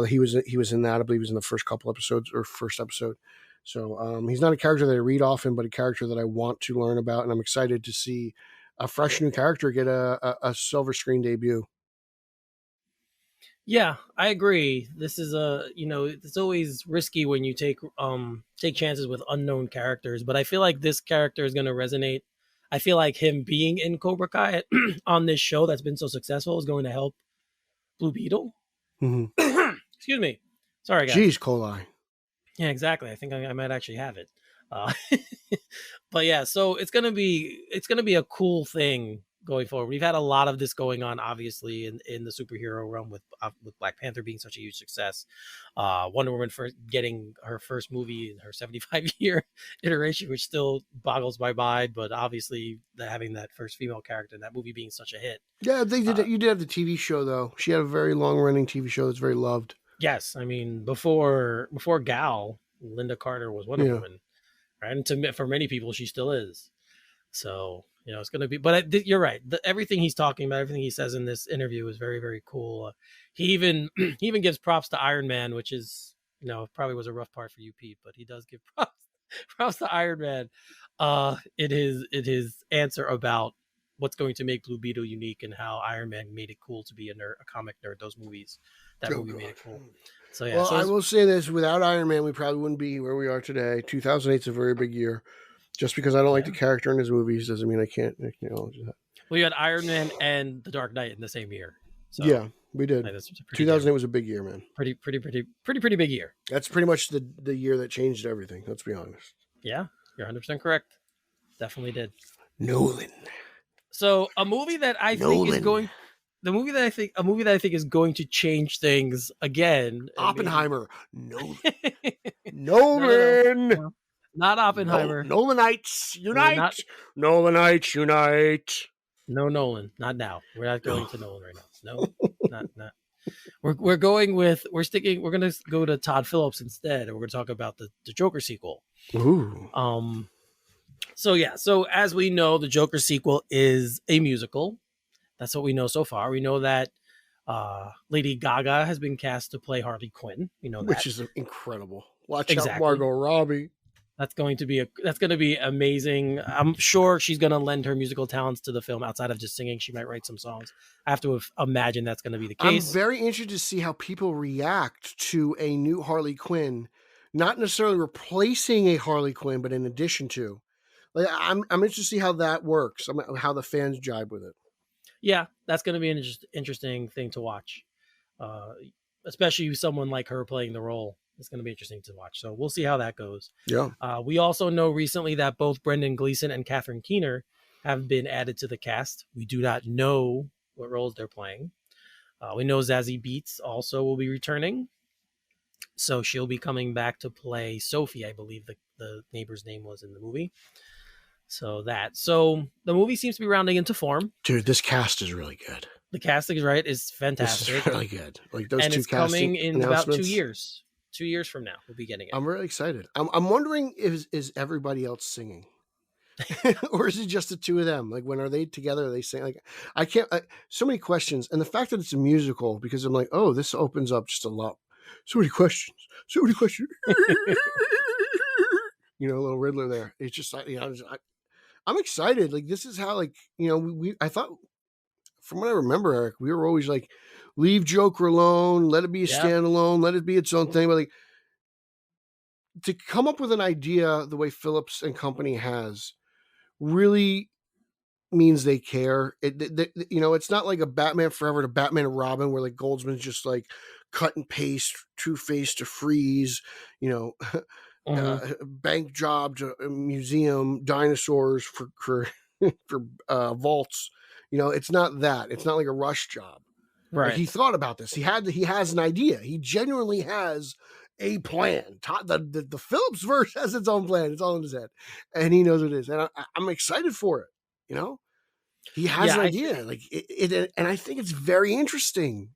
[SPEAKER 1] He was in that. I believe he was in the first couple episodes or first episode. So he's not a character that I read often, but a character that I want to learn about, and I'm excited to see a fresh new character get a silver screen debut.
[SPEAKER 2] Yeah, I agree. This is it's always risky when you take chances with unknown characters, but I feel like this character is going to resonate. I feel like him being in Cobra Kai on this show that's been so successful is going to help Blue Beetle.
[SPEAKER 1] Mm-hmm.
[SPEAKER 2] Excuse me. Sorry, guys.
[SPEAKER 1] Jeez, coli.
[SPEAKER 2] Yeah, exactly. I think I might actually have it. But yeah, so it's gonna be a cool thing going forward. We've had a lot of this going on, obviously, in the superhero realm with Black Panther being such a huge success, Wonder Woman getting her first movie in her 75-year iteration, which still boggles my mind. But obviously, having that first female character in that movie being such a hit.
[SPEAKER 1] Yeah, they did. You did have the TV show though. She had a very long-running TV show that's very loved.
[SPEAKER 2] Yes, I mean before Gal, Linda Carter was Wonder Woman, right? And for many people, she still is. So it's going to be. But you're right. Everything he's talking about, everything he says in this interview is very, very cool. He even gives props to Iron Man, which is probably was a rough part for you, Pete, but he does give props to Iron Man. It his answer about what's going to make Blue Beetle unique and how Iron Man made it cool to be a comic nerd. Those movies, movie made it cool. So yeah.
[SPEAKER 1] Well,
[SPEAKER 2] so
[SPEAKER 1] I will say this: without Iron Man, we probably wouldn't be where we are today. 2008 is a very big year. Just because I don't like the character in his movies doesn't mean I can't acknowledge that.
[SPEAKER 2] Well, you had Iron Man and The Dark Knight in the same year. So,
[SPEAKER 1] yeah, we did. 2008 was a big year, man.
[SPEAKER 2] Pretty big year.
[SPEAKER 1] That's pretty much the year that changed everything. Let's be honest.
[SPEAKER 2] Yeah, you're 100% correct. Definitely did.
[SPEAKER 1] Nolan.
[SPEAKER 2] So a movie that I think is going to change things again.
[SPEAKER 1] Oppenheimer. Nolan. Nolan.
[SPEAKER 2] No. Not Oppenheimer.
[SPEAKER 1] Nolanites unite. Nolanites unite.
[SPEAKER 2] No Nolan. Not now. We're not going to Nolan right now. No, not. We're going to go to Todd Phillips instead, and we're going to talk about the Joker sequel.
[SPEAKER 1] Ooh.
[SPEAKER 2] So as we know, the Joker sequel is a musical. That's what we know so far. We know that Lady Gaga has been cast to play Harley Quinn. We know that.
[SPEAKER 1] Which is incredible. Watch out, Margot Robbie.
[SPEAKER 2] That's going to be amazing. I'm sure she's going to lend her musical talents to the film outside of just singing. She might write some songs. I have to imagine that's going to be the case.
[SPEAKER 1] I'm very interested to see how people react to a new Harley Quinn, not necessarily replacing a Harley Quinn, but in addition to. Like, I'm interested to see how that works. How the fans jibe with it.
[SPEAKER 2] Yeah, that's going to be an interesting thing to watch, especially someone like her playing the role. It's going to be interesting to watch. So we'll see how that goes.
[SPEAKER 1] Yeah.
[SPEAKER 2] We also know recently that both Brendan Gleeson and Catherine Keener have been added to the cast. We do not know what roles they're playing. We know Zazie Beetz also will be returning. So she'll be coming back to play Sophie, I believe the neighbor's name was in the movie. So the movie seems to be rounding into form.
[SPEAKER 1] Dude, this cast is really good.
[SPEAKER 2] The casting is fantastic.
[SPEAKER 1] This is really good. Like those
[SPEAKER 2] and
[SPEAKER 1] two
[SPEAKER 2] it's coming in about 2 years. 2 years from now, we'll be getting it.
[SPEAKER 1] I'm really excited. I'm wondering is everybody else singing, or is it just the two of them? Like when are they together? Are they sing? Like I can't. So many questions, and the fact that it's a musical, because I'm like, oh, this opens up just a lot. So many questions. So many questions. You know, a little Riddler there. It's just like, you know, I'm excited. Like this is how, like, you know, I thought, from what I remember, Eric, we were always like, leave Joker alone, let it be a standalone, let it be its own thing. But like, to come up with an idea the way Phillips and company has really means they care. You know, it's not like a Batman Forever to Batman and Robin where like Goldsman's just like cut and paste, Two-Face to Freeze, you know, bank job to museum, dinosaurs for vaults. You know, it's not that. It's not like a rush job.
[SPEAKER 2] Right.
[SPEAKER 1] Like he thought about this. He has an idea. He genuinely has a plan. The Phillips verse has its own plan. It's all in his head, and he knows what it is. And I'm excited for it. You know, he has an idea. And I think it's very interesting.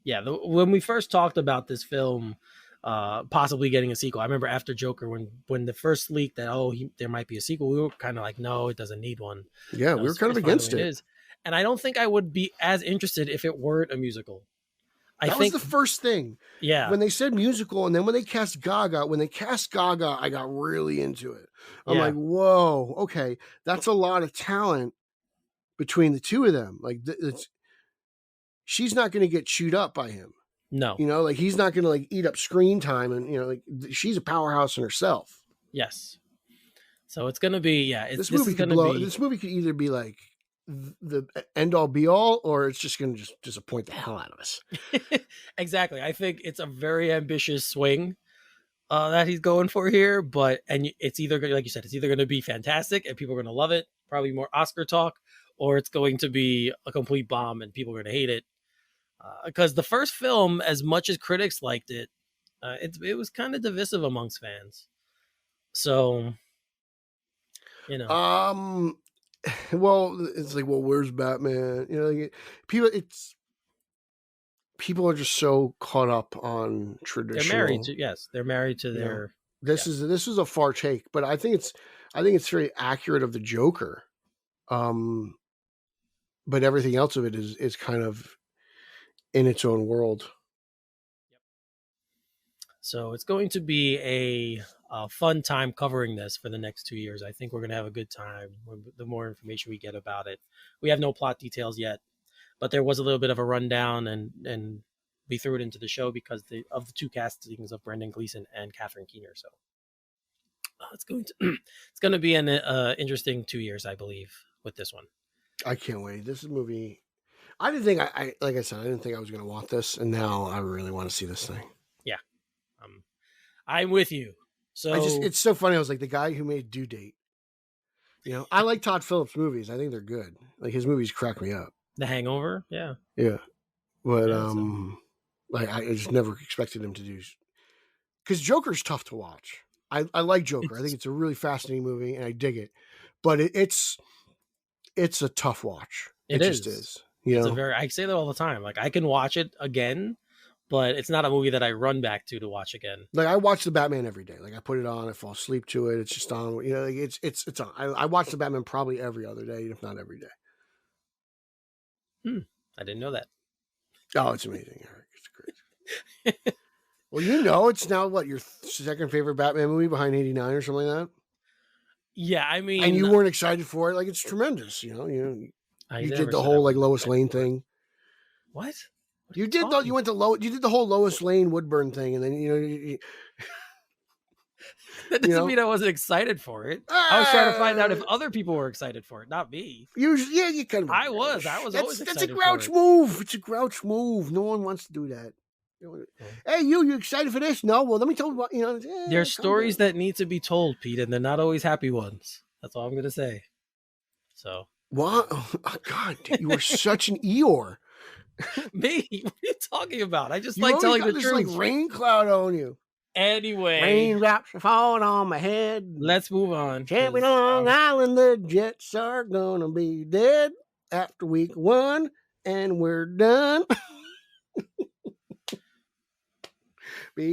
[SPEAKER 2] Yeah, when we first talked about this film possibly getting a sequel, I remember after Joker, when the first leak that there might be a sequel, we were kind of like, no, it doesn't need one.
[SPEAKER 1] Yeah, we were kind of against it.
[SPEAKER 2] And I don't think I would be as interested if it weren't a musical.
[SPEAKER 1] That was the first thing.
[SPEAKER 2] Yeah.
[SPEAKER 1] When they said musical, and then when they cast Gaga, I got really into it. I'm like, whoa, okay, that's a lot of talent between the two of them. Like, she's not going to get chewed up by him.
[SPEAKER 2] No.
[SPEAKER 1] You know, like he's not going to like eat up screen time, and you know, like she's a powerhouse in herself.
[SPEAKER 2] Yes. So it's going to be
[SPEAKER 1] This movie could either be like the end all be all, or it's just going to just disappoint the hell out of us.
[SPEAKER 2] Exactly. I think it's a very ambitious swing that he's going for here, and it's either, like you said, it's either going to be fantastic and people are going to love it, probably more Oscar talk, or it's going to be a complete bomb and people are going to hate it. Because the first film, as much as critics liked it, it was kind of divisive amongst fans. So, you know.
[SPEAKER 1] Well, it's like, well, where's Batman? You know, like, people are just so caught up on traditional.
[SPEAKER 2] They're married to their.
[SPEAKER 1] This is a far take, but I think it's very accurate of the Joker. But everything else of it is kind of in its own world.
[SPEAKER 2] Yep. So it's going to be a fun time covering this for the next 2 years. I think we're going to have a good time the more information we get about it. We have no plot details yet, but there was a little bit of a rundown, and we threw it into the show because of the two castings of Brendan Gleeson and Catherine Keener. So it's going to be an interesting 2 years, I believe, with this one.
[SPEAKER 1] I can't wait. This movie, I didn't think like I said, I didn't think I was going to want this, and now I really want to see this thing.
[SPEAKER 2] Yeah, I'm with you. So
[SPEAKER 1] it's so funny. I was like, the guy who made Due Date. You know, I like Todd Phillips movies. I think they're good. Like his movies crack me up.
[SPEAKER 2] The Hangover, yeah,
[SPEAKER 1] but like I just never expected him to do, because Joker's tough to watch. I like Joker. I think it's a really fascinating movie, and I dig it. But it's a tough watch. It just is. You know,
[SPEAKER 2] I say that all the time. Like I can watch it again, but it's not a movie that I run back to watch again.
[SPEAKER 1] Like I watch the Batman every day. Like I put it on, I fall asleep to it. It's just on. You know, like it's on. I watch the Batman probably every other day, if not every day.
[SPEAKER 2] I didn't know that.
[SPEAKER 1] Oh, it's amazing, Eric. It's great. Well, you know, it's now what your second favorite Batman movie behind 89 or something like that.
[SPEAKER 2] Yeah, I mean,
[SPEAKER 1] And you weren't excited for it. Like, it's tremendous. You know, you
[SPEAKER 2] never
[SPEAKER 1] did the
[SPEAKER 2] said I
[SPEAKER 1] whole like
[SPEAKER 2] wasn't
[SPEAKER 1] Lois
[SPEAKER 2] excited
[SPEAKER 1] Lane
[SPEAKER 2] for it.
[SPEAKER 1] thing.
[SPEAKER 2] What?
[SPEAKER 1] You did though. You went to you did the whole Lois Lane Woodburn thing, and then
[SPEAKER 2] That doesn't mean I wasn't excited for it. I was trying to find out if other people were excited for it, not me.
[SPEAKER 1] Usually, you kind of.
[SPEAKER 2] I was always excited.
[SPEAKER 1] That's a grouch move. It's a grouch move. No one wants to do that. Hey, you excited for this? No. Well, let me tell you what.
[SPEAKER 2] There's stories that need to be told, Pete, and they're not always happy ones. That's all I'm gonna say. So.
[SPEAKER 1] What? Oh, God, you were such an Eeyore.
[SPEAKER 2] Me? What are you talking about? I just like telling the truth.
[SPEAKER 1] Like rain cloud on you.
[SPEAKER 2] Anyway,
[SPEAKER 1] raindrops are falling on my head.
[SPEAKER 2] Let's move on.
[SPEAKER 1] Champion Long Island, the Jets are gonna be dead after week 1, and we're done.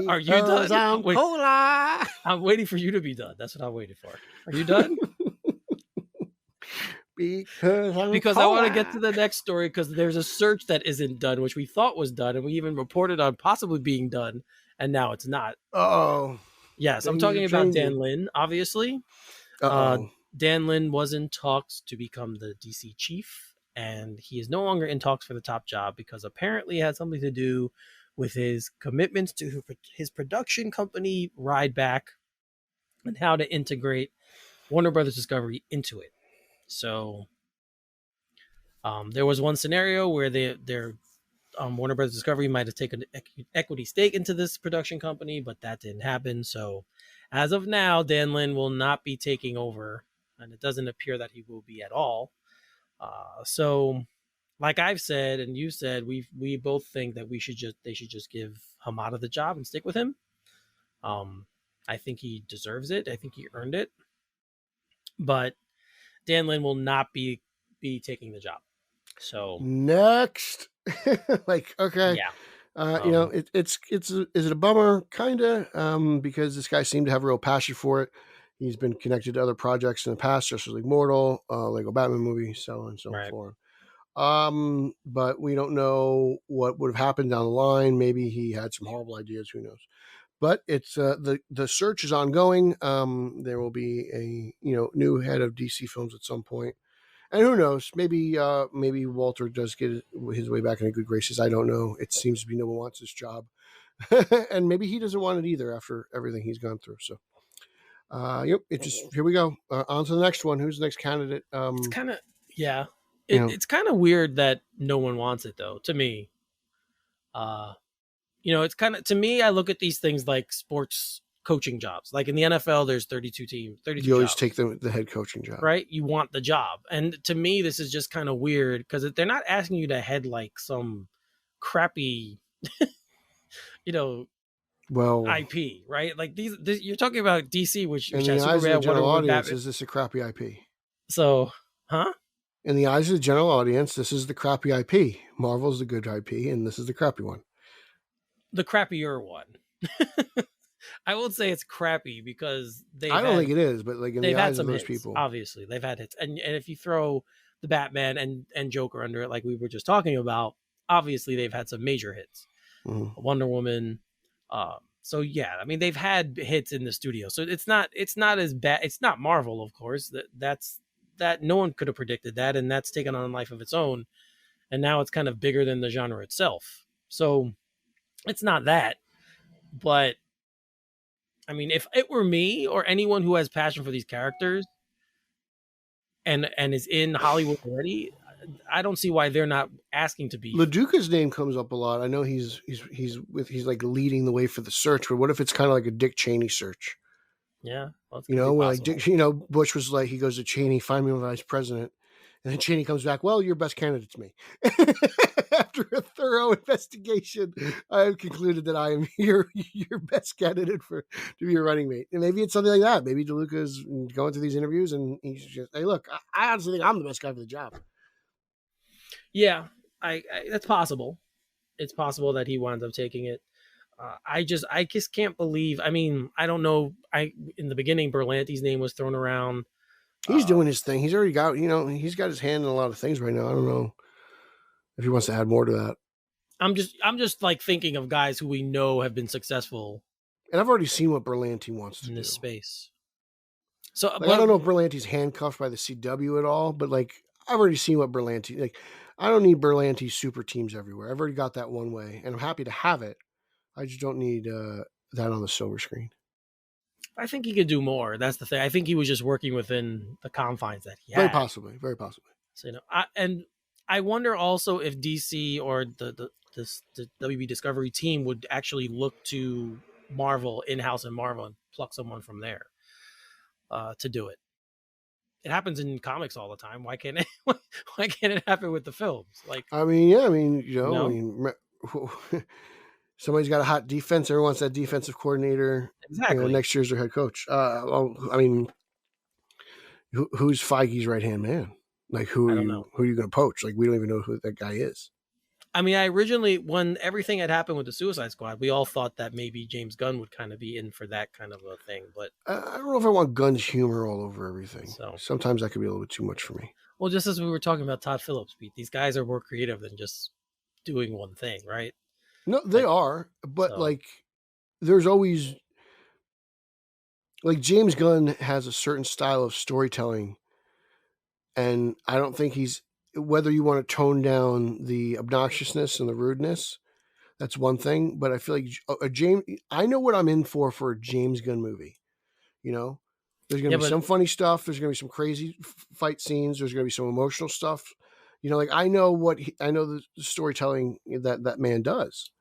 [SPEAKER 2] Are you done?
[SPEAKER 1] I'm
[SPEAKER 2] waiting for you to be done. That's what I'm waiting for. Are you done? Because I want to get to the next story, because there's a search that isn't done, which we thought was done, and we even reported on possibly being done, and now it's not.
[SPEAKER 1] Oh,
[SPEAKER 2] yes, I'm talking about Dan Lin, obviously. Dan Lin was in talks to become the DC chief, and he is no longer in talks for the top job because apparently it had something to do with his commitments to his production company Rideback and how to integrate Warner Brothers Discovery into it. So there was one scenario where their Warner Brothers Discovery might have taken an equity stake into this production company, but that didn't happen. So as of now, Dan Lin will not be taking over, and it doesn't appear that he will be at all. So like I've said, and you said, we both think that they should just give Hamada the job and stick with him. I think he deserves it. I think he earned it. But Dan Lin will not be taking the job. So
[SPEAKER 1] next, like, okay,
[SPEAKER 2] yeah,
[SPEAKER 1] is it a bummer? Kinda, because this guy seemed to have a real passion for it. He's been connected to other projects in the past, Justice League Mortal, Lego Batman movie, so on and so forth. But we don't know what would have happened down the line. Maybe he had some horrible ideas. Who knows? But it's the search is ongoing. There will be a new head of DC Films at some point, and who knows? Maybe Walter does get his way back into good graces. I don't know. It seems to be no one wants this job, and maybe he doesn't want it either after everything he's gone through. So, here we go. On to the next one. Who's the next candidate?
[SPEAKER 2] It's kind of it's kind of weird that no one wants it, though. To me, it's kind of, to me, I look at these things like sports coaching jobs. Like in the NFL, there's 32 teams, 32
[SPEAKER 1] You always
[SPEAKER 2] jobs,
[SPEAKER 1] take the head coaching job,
[SPEAKER 2] right? You want the job. And to me, this is just kind of weird because they're not asking you to head like some crappy, IP, right? Like these you're talking about DC, which
[SPEAKER 1] in
[SPEAKER 2] has
[SPEAKER 1] the eyes of the general audience,
[SPEAKER 2] Batman.
[SPEAKER 1] is this a crappy IP?
[SPEAKER 2] So, huh?
[SPEAKER 1] In the eyes of the general audience, this is the crappy IP. Marvel's the good IP, and this is the crappy one.
[SPEAKER 2] The crappier one. I won't say it's crappy because
[SPEAKER 1] I don't think it is, but like in the eyes of those
[SPEAKER 2] hits,
[SPEAKER 1] people,
[SPEAKER 2] obviously they've had hits, and if you throw the Batman and Joker under it, like we were just talking about, obviously they've had some major hits.
[SPEAKER 1] Mm-hmm.
[SPEAKER 2] Wonder Woman. So yeah, I mean they've had hits in the studio, so it's not as bad. It's not Marvel, of course. That no one could have predicted that, and that's taken on a life of its own, and now it's kind of bigger than the genre itself. So it's not that, but I mean, if it were me or anyone who has passion for these characters and is in Hollywood already, I don't see why they're not asking to be.
[SPEAKER 1] LaDuca's name comes up a lot. I know he's like leading the way for the search, but what if it's kind of like a Dick Cheney search?
[SPEAKER 2] Yeah, well,
[SPEAKER 1] where like Dick, Bush was like, he goes to Cheney, find me a vice president, and then Cheney comes back, well, your best candidate's me. After a thorough investigation, I have concluded that I am your best candidate to be your running mate. And maybe it's something like that. Maybe DeLuca's going through these interviews and he's just, hey, look, I honestly think I'm the best guy for the job.
[SPEAKER 2] Yeah, I that's possible. It's possible that he winds up taking it. I just can't believe. I mean, I don't know. In the beginning, Berlanti's name was thrown around.
[SPEAKER 1] He's doing his thing. He's already got, he's got his hand in a lot of things right now. I don't know if he wants to add more to that.
[SPEAKER 2] I'm just like thinking of guys who we know have been successful
[SPEAKER 1] And I've already seen what Berlanti wants to
[SPEAKER 2] in
[SPEAKER 1] do.
[SPEAKER 2] this space. So
[SPEAKER 1] Like, I don't know if Berlanti's handcuffed by the CW at all, but like I've already seen what Berlanti like. I don't need Berlanti super teams everywhere. I've already got that one way, and I'm happy to have it. I just don't need that on the silver screen.
[SPEAKER 2] I think he could do more. That's the thing. I think he was just working within the confines that he had.
[SPEAKER 1] Very possibly, very possibly.
[SPEAKER 2] So, I wonder also if DC or the WB Discovery team would actually look to Marvel in-house and Marvel and pluck someone from there to do it. It happens in comics all the time. Why can't it happen with the films? Like,
[SPEAKER 1] I mean, somebody's got a hot defense. Everyone wants that defensive coordinator.
[SPEAKER 2] Exactly.
[SPEAKER 1] Next year's their head coach. I mean, who's Feige's right hand man? Like, who are you going to poach? Like, we don't even know who that guy is.
[SPEAKER 2] I mean, I originally, when everything had happened with the Suicide Squad, we all thought that maybe James Gunn would kind of be in for that kind of a thing. But
[SPEAKER 1] I don't know if I want Gunn's humor all over everything.
[SPEAKER 2] So
[SPEAKER 1] sometimes that could be a little bit too much for me.
[SPEAKER 2] Well, just as we were talking about Todd Phillips, Pete, these guys are more creative than just doing one thing, right?
[SPEAKER 1] No, they are. But like, there's always like James Gunn has a certain style of storytelling. And I don't think whether you want to tone down the obnoxiousness and the rudeness, that's one thing. But I feel like I know what I'm in for a James Gunn movie. There's going to be some funny stuff. There's going to be some crazy fight scenes. There's going to be some emotional stuff. Like I know the storytelling that man does.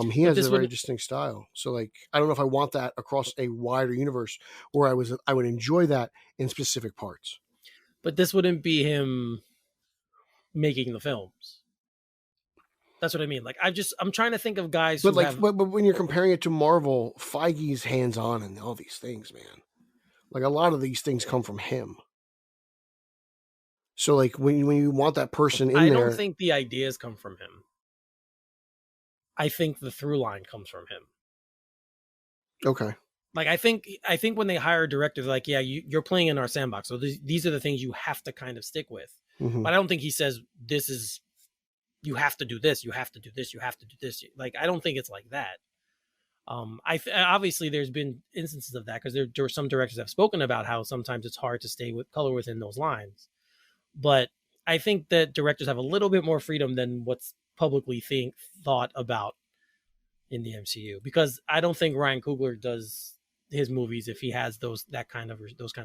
[SPEAKER 1] He has a very distinct style. So like, I don't know if I want that across a wider universe where I would enjoy that in specific parts.
[SPEAKER 2] But this wouldn't be him making the films. That's what I mean. Like I'm trying to think of guys.
[SPEAKER 1] But but when you're comparing it to Marvel, Feige's hands-on and all these things, man. Like a lot of these things come from him. So like when you want that person in there, I
[SPEAKER 2] don't think the ideas come from him. I think the through line comes from him.
[SPEAKER 1] Okay.
[SPEAKER 2] Like I think when they hire directors, like, yeah, you're playing in our sandbox, so these are the things you have to kind of stick with. Mm-hmm. But I don't think he says you have to do this, you have to do this, you have to do this. Like I don't think it's like that. Obviously there's been instances of that because there are some directors that have spoken about how sometimes it's hard to stay with color within those lines. But I think that directors have a little bit more freedom than what's publicly thought about in the MCU, because I don't think Ryan Coogler does his movies if he has those kinds of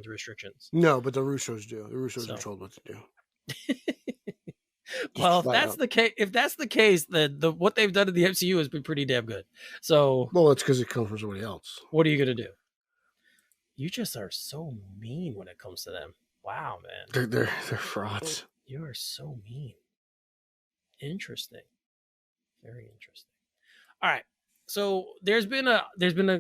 [SPEAKER 2] restrictions.
[SPEAKER 1] No, but the Russos do. The Russos are told what to do.
[SPEAKER 2] Well, if that's the case, then what they've done in the MCU has been pretty damn good. So,
[SPEAKER 1] well, it's because it comes from somebody else.
[SPEAKER 2] What are you gonna do? You just are so mean when it comes to them. Wow, man.
[SPEAKER 1] They're frauds.
[SPEAKER 2] You are so mean. Interesting. Very interesting. All right. So there's been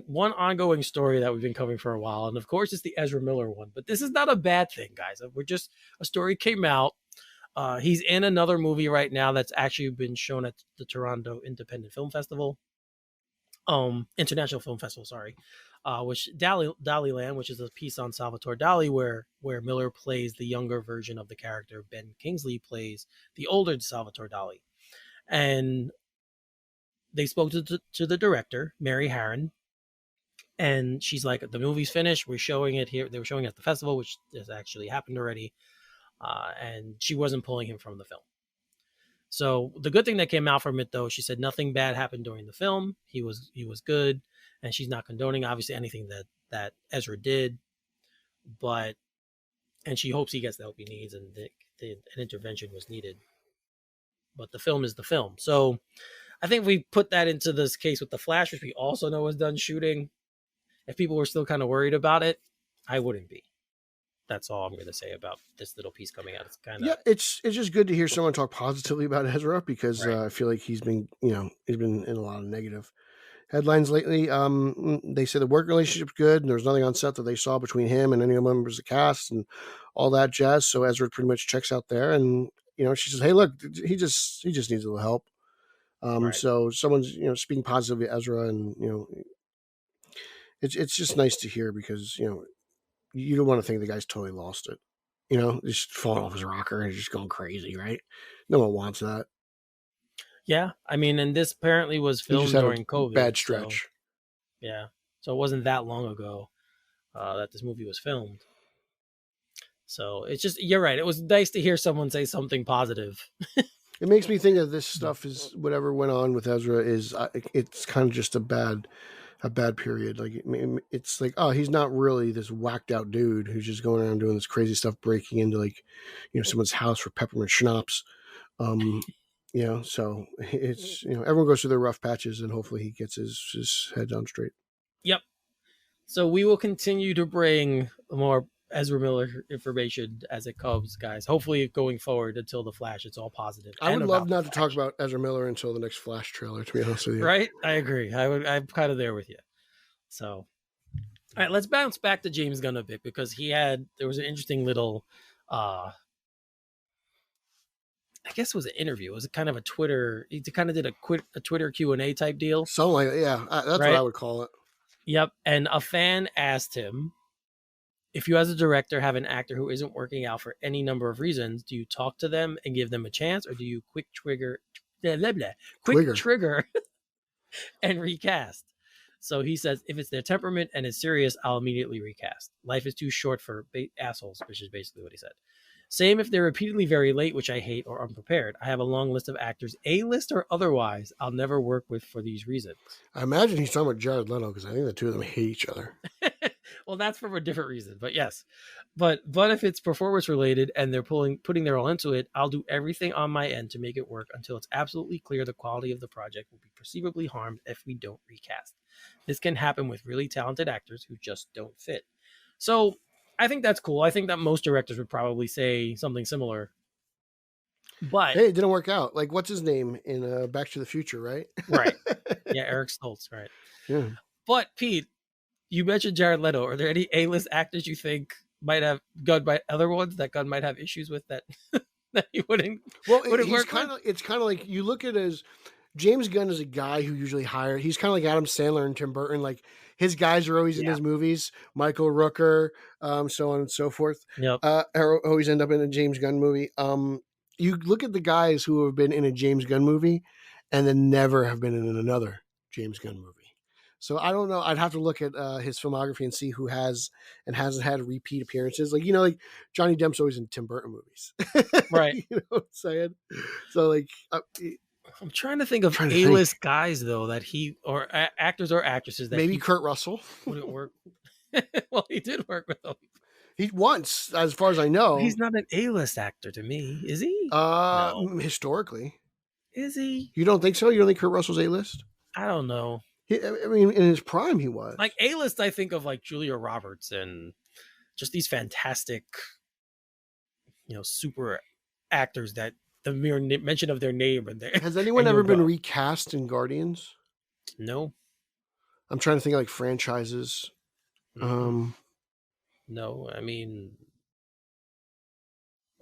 [SPEAKER 2] one ongoing story that we've been covering for a while, and of course it's the Ezra Miller one. But this is not a bad thing, guys. A story came out. He's in another movie right now that's actually been shown at the Toronto Independent Film Festival, International Film Festival, sorry. Which Daliland, which is a piece on Salvatore Dali, where Miller plays the younger version of the character. Ben Kingsley plays the older Salvatore Dali, and they spoke to the director, Mary Harron, and she's like, the movie's finished. We're showing it here. They were showing it at the festival, which has actually happened already. And she wasn't pulling him from the film. So the good thing that came out from it, though, she said nothing bad happened during the film. He was good, and she's not condoning, obviously, anything that Ezra did. And she hopes he gets the help he needs, and an intervention was needed. But the film is the film. So I think we put that into this case with The Flash, which we also know is done shooting. If people were still kind of worried about it, I wouldn't be. That's all I'm going to say about this little piece coming out. It's kind of
[SPEAKER 1] it's just good to hear someone talk positively about Ezra, because right. I feel like he's been in a lot of negative headlines lately. They say the work relationship's good, and there's nothing on set that they saw between him and any of the members of the cast and all that jazz. So Ezra pretty much checks out there, and she says, "Hey, look, he just needs a little help." Right. So someone's speaking positively to Ezra, and it's just nice to hear, because you don't want to think the guy's totally lost it, just falling off his rocker and just going crazy, right? No one wants that.
[SPEAKER 2] Yeah, I mean, and this apparently was
[SPEAKER 1] He just
[SPEAKER 2] filmed
[SPEAKER 1] had
[SPEAKER 2] during
[SPEAKER 1] a
[SPEAKER 2] COVID.
[SPEAKER 1] bad
[SPEAKER 2] So,
[SPEAKER 1] stretch.
[SPEAKER 2] yeah, so it wasn't that long ago that this movie was filmed. So it's just, you're right. It was nice to hear someone say something positive.
[SPEAKER 1] It makes me think that this stuff is whatever went on with Ezra is it's kind of just a bad period. Like it's like, oh, he's not really this whacked out dude who's just going around doing this crazy stuff, breaking into like, someone's house for peppermint schnapps. So it's, everyone goes through their rough patches, and hopefully he gets his head on straight.
[SPEAKER 2] Yep. So we will continue to bring more Ezra Miller information as it comes, guys. Hopefully going forward until the Flash, it's all positive.
[SPEAKER 1] I would love not to
[SPEAKER 2] Flash.
[SPEAKER 1] talk about Ezra Miller until the next Flash trailer, to be honest with you.
[SPEAKER 2] Right? I agree. I'm kind of there with you. So, all right, let's bounce back to James Gunn a bit, because there was an interesting little, I guess it was an interview. It was kind of a Twitter. He kind of did a Twitter Q&A type deal.
[SPEAKER 1] Something like that. Yeah, that's
[SPEAKER 2] Right?
[SPEAKER 1] what I would call it.
[SPEAKER 2] Yep. And a fan asked him, if you as a director have an actor who isn't working out for any number of reasons, do you talk to them and give them a chance, or do you quick trigger and recast? So he says, if it's their temperament and it's serious, I'll immediately recast. Life is too short for assholes, which is basically what he said. Same if they're repeatedly very late, which I hate, or unprepared. I have a long list of actors, A-list or otherwise, I'll never work with for these reasons.
[SPEAKER 1] I imagine he's talking about Jared Leto, because I think the two of them hate each other.
[SPEAKER 2] Well, that's for a different reason, but yes. But if it's performance related and they're putting their all into it, I'll do everything on my end to make it work until it's absolutely clear the quality of the project will be perceivably harmed if we don't recast. This can happen with really talented actors who just don't fit. So I think that's cool. I think that most directors would probably say something similar. But
[SPEAKER 1] hey, it didn't work out. Like, what's his name in Back to the Future, right?
[SPEAKER 2] Right. Yeah, Eric Stoltz, right.
[SPEAKER 1] Yeah.
[SPEAKER 2] But Pete, you mentioned Jared Leto. Are there any A-list actors you think might have Gunn by other ones that Gunn might have issues with that that he wouldn't?
[SPEAKER 1] Well,
[SPEAKER 2] wouldn't
[SPEAKER 1] it's
[SPEAKER 2] work
[SPEAKER 1] kind of like you look at it as James Gunn is a guy who usually hires. He's kind of like Adam Sandler and Tim Burton. Like his guys are always in his movies. Michael Rooker, so on and so forth.
[SPEAKER 2] Yep.
[SPEAKER 1] Always end up in a James Gunn movie. You look at the guys who have been in a James Gunn movie, and then never have been in another James Gunn movie. So I don't know. I'd have to look at his filmography and see who has and hasn't had repeat appearances. Like, like Johnny Depp's always in Tim Burton movies.
[SPEAKER 2] Right.
[SPEAKER 1] You know what I'm saying? So like,
[SPEAKER 2] I'm trying to think of A-list guys though that or actors or actresses that
[SPEAKER 1] maybe Kurt Russell
[SPEAKER 2] wouldn't work. Well, he did work with them.
[SPEAKER 1] He once, as far as I know.
[SPEAKER 2] He's not an A-list actor to me, is he?
[SPEAKER 1] No. Historically.
[SPEAKER 2] Is he?
[SPEAKER 1] You don't think so? You don't think Kurt Russell's A-list?
[SPEAKER 2] I don't know.
[SPEAKER 1] I mean, in his prime, he was.
[SPEAKER 2] Like A-list, I think of like Julia Roberts and just these fantastic, super actors that the mere mention of their name and their.
[SPEAKER 1] Has anyone ever been recast in Guardians?
[SPEAKER 2] No.
[SPEAKER 1] I'm trying to think of like franchises.
[SPEAKER 2] No, I mean,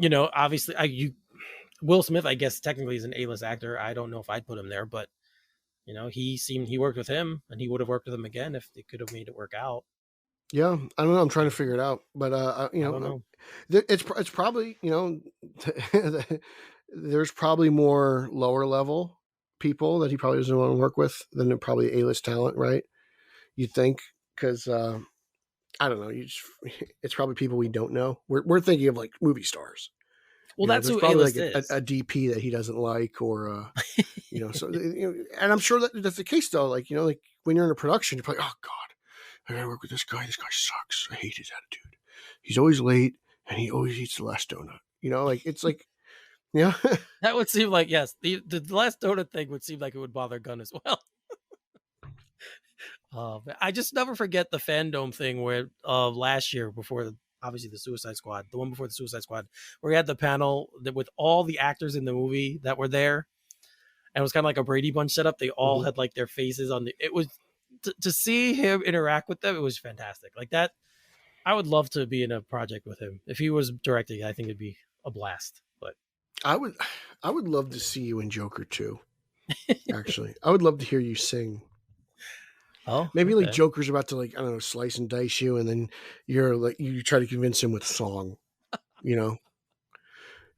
[SPEAKER 2] obviously, Will Smith, I guess technically is an A-list actor. I don't know if I'd put him there, but he worked with him, and he would have worked with him again if they could have made it work out.
[SPEAKER 1] Yeah, I don't know. I'm trying to figure it out, but I don't know. It's probably there's probably more lower level people that he probably doesn't want to work with than probably A-list talent, right? You'd think, because I don't know. It's probably people we don't know. We're thinking of like movie stars.
[SPEAKER 2] Well, that's who
[SPEAKER 1] probably
[SPEAKER 2] A-list
[SPEAKER 1] like
[SPEAKER 2] is.
[SPEAKER 1] A DP that he doesn't like, or so and I'm sure that's the case though. Like like when you're in a production, you're like, oh God, I gotta work with this guy. This guy sucks. I hate his attitude. He's always late and he always eats the last donut. Like it's like, yeah.
[SPEAKER 2] That would seem like, yes, the last donut thing would seem like it would bother Gunn as well. I just never forget the fandom thing where last year before obviously the Suicide Squad, the one before the Suicide Squad, where we had the panel with all the actors in the movie that were there. And it was kind of like a Brady Bunch setup. They all had like their faces on it was to see him interact with them. It was fantastic. Like that. I would love to be in a project with him. If he was directing, I think it'd be a blast, but
[SPEAKER 1] I would love to see you in Joker 2. Actually, I would love to hear you sing.
[SPEAKER 2] Oh,
[SPEAKER 1] maybe like Joker's about to like, I don't know, slice and dice you, and then you're like, you try to convince him with song,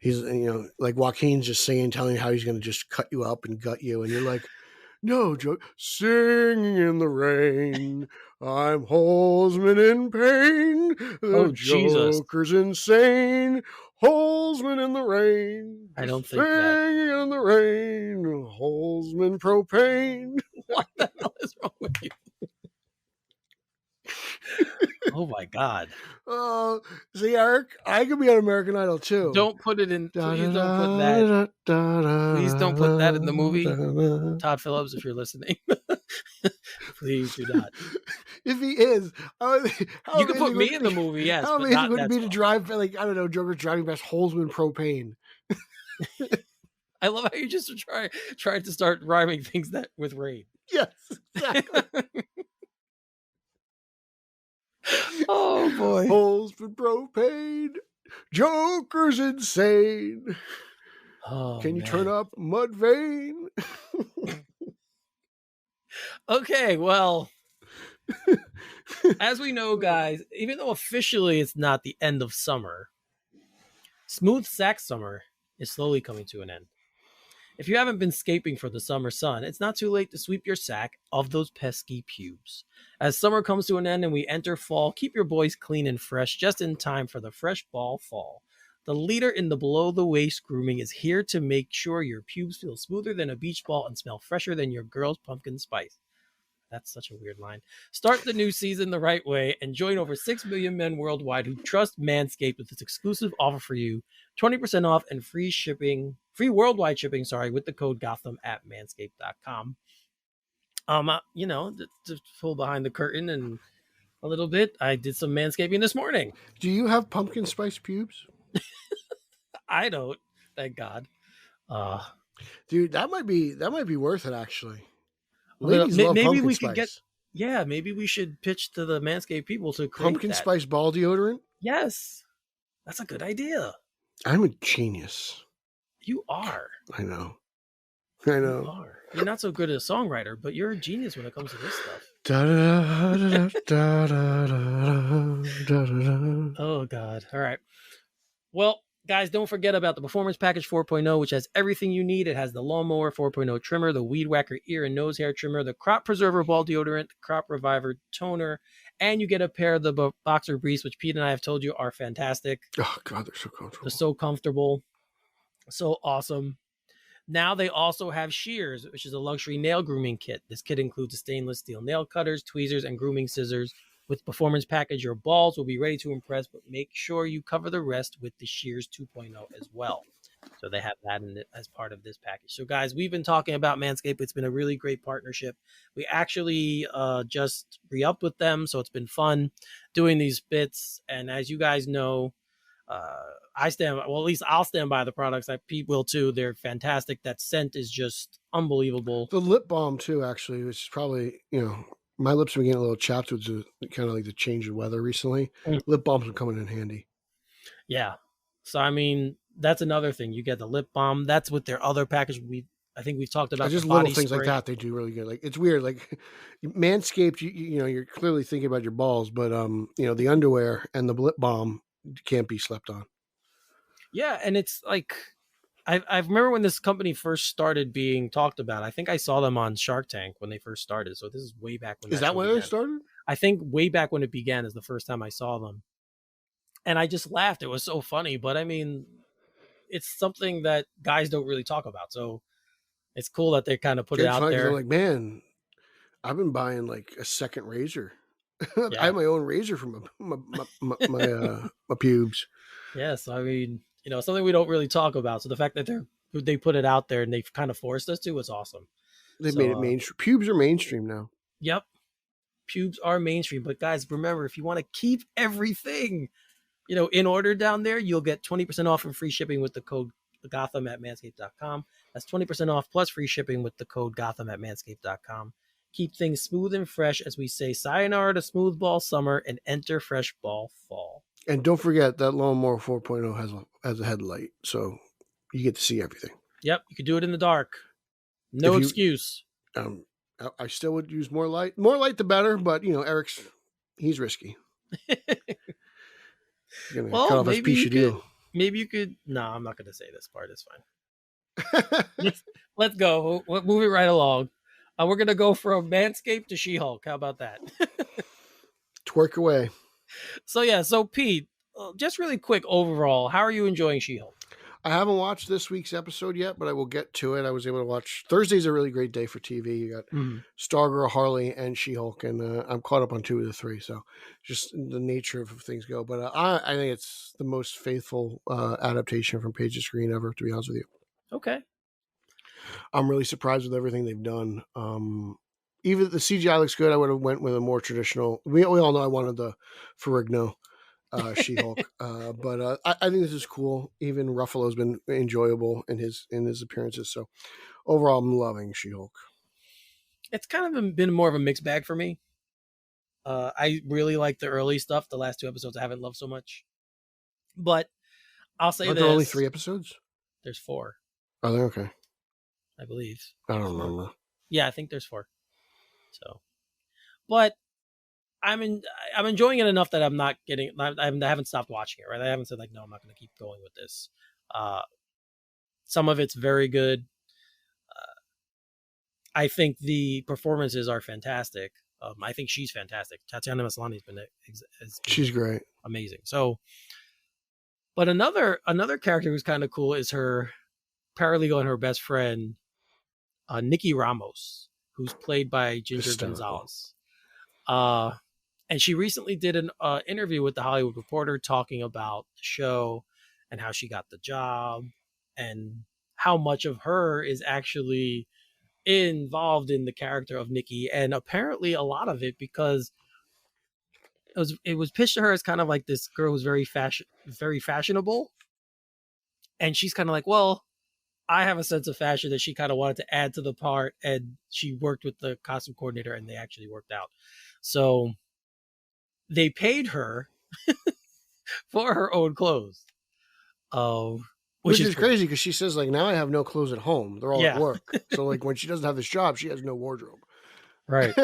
[SPEAKER 1] he's, like Joaquin's just singing, telling you how he's going to just cut you up and gut you. And you're like, no, Joe, singing in the rain. I'm Holzman in pain. The
[SPEAKER 2] Oh, Jesus.
[SPEAKER 1] Joker's insane. Holzman in the rain.
[SPEAKER 2] I don't think that.
[SPEAKER 1] Singing in the rain. Holzman propane.
[SPEAKER 2] What the hell is wrong with you? Oh my God.
[SPEAKER 1] See, Eric, I could be on American Idol too.
[SPEAKER 2] Don't put it in. Please don't put that. Please don't put that in the movie. Todd Phillips, if you're listening, please do not.
[SPEAKER 1] If he is,
[SPEAKER 2] You can put me in the movie, yes.
[SPEAKER 1] How
[SPEAKER 2] but
[SPEAKER 1] amazing
[SPEAKER 2] not
[SPEAKER 1] would it
[SPEAKER 2] that
[SPEAKER 1] be to
[SPEAKER 2] song.
[SPEAKER 1] drive, like, I don't know, Joker's driving past Holzman propane?
[SPEAKER 2] I love how you just tried to start rhyming things that with rain.
[SPEAKER 1] Yes, exactly.
[SPEAKER 2] Oh boy.
[SPEAKER 1] Holzman propane. Joker's insane.
[SPEAKER 2] Oh,
[SPEAKER 1] Can you
[SPEAKER 2] man.
[SPEAKER 1] turn up Mudvayne?
[SPEAKER 2] Okay, well, as we know, guys, even though officially it's not the end of summer, smooth sack summer is slowly coming to an end. If you haven't been scaping for the summer sun, it's not too late to sweep your sack of those pesky pubes. As summer comes to an end and we enter fall, keep your boys clean and fresh just in time for the Fresh Ball Fall. The leader in the below-the-waist grooming is here to make sure your pubes feel smoother than a beach ball and smell fresher than your girl's pumpkin spice. That's such a weird line. Start the new season the right way and join over 6 million men worldwide who trust Manscaped with this exclusive offer for you. 20% off and free worldwide shipping, with the code Gotham at manscaped.com. To pull behind the curtain and a little bit, I did some manscaping this morning.
[SPEAKER 1] Do you have pumpkin spice pubes?
[SPEAKER 2] I don't, thank God.
[SPEAKER 1] Dude, that might be worth it, actually. Ladies love
[SPEAKER 2] maybe
[SPEAKER 1] pumpkin
[SPEAKER 2] we
[SPEAKER 1] spice.
[SPEAKER 2] could get. Yeah, maybe we should pitch to the Manscaped people to create
[SPEAKER 1] pumpkin
[SPEAKER 2] that.
[SPEAKER 1] spice ball deodorant.
[SPEAKER 2] Yes, that's a good idea.
[SPEAKER 1] I'm a genius.
[SPEAKER 2] You are.
[SPEAKER 1] I know.
[SPEAKER 2] You are. You're not so good as a songwriter, but you're a genius when it comes to this stuff. Oh God! All right. Well, guys, don't forget about the Performance Package 4.0, which has everything you need. It has the Lawnmower 4.0 trimmer, the Weed Whacker ear and nose hair trimmer, the Crop Preserver ball deodorant, the Crop Reviver toner, and you get a pair of the Boxer Briefs, which Pete and I have told you are fantastic.
[SPEAKER 1] Oh God, they're so comfortable.
[SPEAKER 2] They're so comfortable, so awesome. Now they also have Shears, which is a luxury nail grooming kit. This kit includes stainless steel nail cutters, tweezers, and grooming scissors. With Performance Package, your balls will be ready to impress, but make sure you cover the rest with the Shears 2.0 as well. So they have that in it as part of this package. So guys, we've been talking about Manscaped. It's been a really great partnership. We actually just re-upped with them, so it's been fun doing these bits. And as you guys know, at least I'll stand by the products. Pete will too. They're fantastic. That scent is just unbelievable.
[SPEAKER 1] The lip balm too, actually, which is probably, my lips have been getting a little chapped with kind of like the change of weather recently. Lip balms are coming in handy.
[SPEAKER 2] Yeah. So, I mean, that's another thing. You get the lip balm. That's with their other package. I think we've talked about
[SPEAKER 1] just
[SPEAKER 2] the
[SPEAKER 1] little
[SPEAKER 2] body
[SPEAKER 1] things
[SPEAKER 2] spray.
[SPEAKER 1] like that. They do really good. Like, it's weird. Like Manscaped, you're clearly thinking about your balls, but the underwear and the lip balm can't be slept on.
[SPEAKER 2] Yeah, and it's like I remember when this company first started being talked about. I think I saw them on Shark Tank when they first started. So this is way back when.
[SPEAKER 1] Is that when they started?
[SPEAKER 2] I think way back when it began is the first time I saw them, and I just laughed. It was so funny, but I mean, it's something that guys don't really talk about. So it's cool that they kind of put it out there.
[SPEAKER 1] Like, man, I've been buying like a second razor.
[SPEAKER 2] Yeah.
[SPEAKER 1] I have my own razor for my pubes.
[SPEAKER 2] Yes, I mean, something we don't really talk about. So the fact that they put it out there and they've kind of forced us to was awesome.
[SPEAKER 1] They've made it mainstream. Pubes are mainstream now.
[SPEAKER 2] Yep. Pubes are mainstream. But guys, remember, if you want to keep everything, in order down there, you'll get 20% off and free shipping with the code Gotham at manscaped.com. That's 20% off plus free shipping with the code Gotham at manscaped.com. Keep things smooth and fresh as we say sayonara to smooth ball summer and enter fresh ball fall.
[SPEAKER 1] And don't forget that Lawnmower 4.0 has a headlight, so you get to see everything.
[SPEAKER 2] Yep, you can do it in the dark. No excuse.
[SPEAKER 1] I still would use more light. More light the better, but he's risky. Gonna cut off his piece of deal.
[SPEAKER 2] Maybe you could. No, I'm not going to say this part. It's fine. Let's go. We'll move it right along. We're going to go from Manscaped to She-Hulk. How about that?
[SPEAKER 1] Twerk away.
[SPEAKER 2] So Pete, just really quick overall, how are you enjoying She-Hulk?
[SPEAKER 1] I haven't watched this week's episode yet, but I will get to it. I was able to watch. Thursday's a really great day for TV. You got Stargirl, Harley, and She-Hulk, and I'm caught up on 2 of the 3. So just the nature of things go. But I think it's the most faithful adaptation from page to screen ever, to be honest with you.
[SPEAKER 2] Okay.
[SPEAKER 1] I'm really surprised with everything they've done. Even the CGI looks good. I would have went with a more traditional. We all know I wanted the Ferrigno She-Hulk, but I think this is cool. Even Ruffalo's been enjoyable in his appearances. So overall, I'm loving She-Hulk.
[SPEAKER 2] It's kind of been more of a mixed bag for me. I really like the early stuff. The last 2 episodes I haven't loved so much, but I'll say
[SPEAKER 1] Aren't
[SPEAKER 2] this:
[SPEAKER 1] there only 3 episodes?
[SPEAKER 2] There's 4.
[SPEAKER 1] Are they okay?
[SPEAKER 2] I believe.
[SPEAKER 1] I don't remember.
[SPEAKER 2] Yeah, I think there's 4. So, but I'm enjoying it enough that I'm not getting. I haven't stopped watching it. Right, I haven't said like, no, I'm not going to keep going with this. Some of it's very good. I think the performances are fantastic. I think she's fantastic. Tatiana Maslany's been
[SPEAKER 1] she's great,
[SPEAKER 2] amazing. So, but another character who's kind of cool is her paralegal and her best friend, Nikki Ramos, who's played by Ginger Gonzalez. And she recently did an interview with the Hollywood Reporter talking about the show and how she got the job and how much of her is actually involved in the character of Nikki, and apparently a lot of it because it was pitched to her as kind of like this girl who's very fashionable, and she's kind of like, well, I have a sense of fashion that she kind of wanted to add to the part, and she worked with the costume coordinator, and they actually worked out. So they paid her for her own clothes. Which is
[SPEAKER 1] crazy because she says, like, now I have no clothes at home. They're all at work. So, like, when she doesn't have this job, she has no wardrobe.
[SPEAKER 2] Right.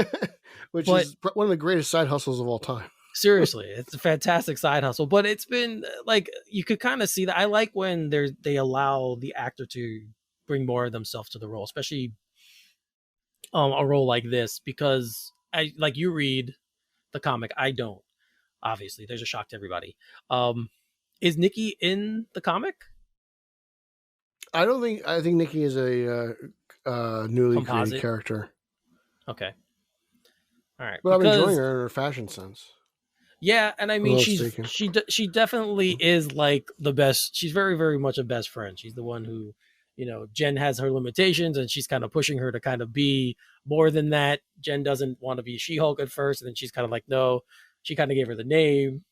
[SPEAKER 1] Which is one of the greatest side hustles of all time.
[SPEAKER 2] Seriously, it's a fantastic side hustle. But it's been, like, you could kind of see that. I like when they allow the actor to bring more of themselves to the role, especially a role like this, because you read the comic. I don't. Obviously, there's a shock to everybody. Is Nikki in the comic?
[SPEAKER 1] I think Nikki is a newly created character.
[SPEAKER 2] Okay. All right.
[SPEAKER 1] But I'm enjoying her in her fashion sense.
[SPEAKER 2] Yeah, and I mean she definitely is like the best. She's very, very much a best friend. She's the one who, Jen has her limitations and she's kind of pushing her to kind of be more than that. Jen doesn't want to be She-Hulk at first, and then she's kind of like, no. She kind of gave her the name.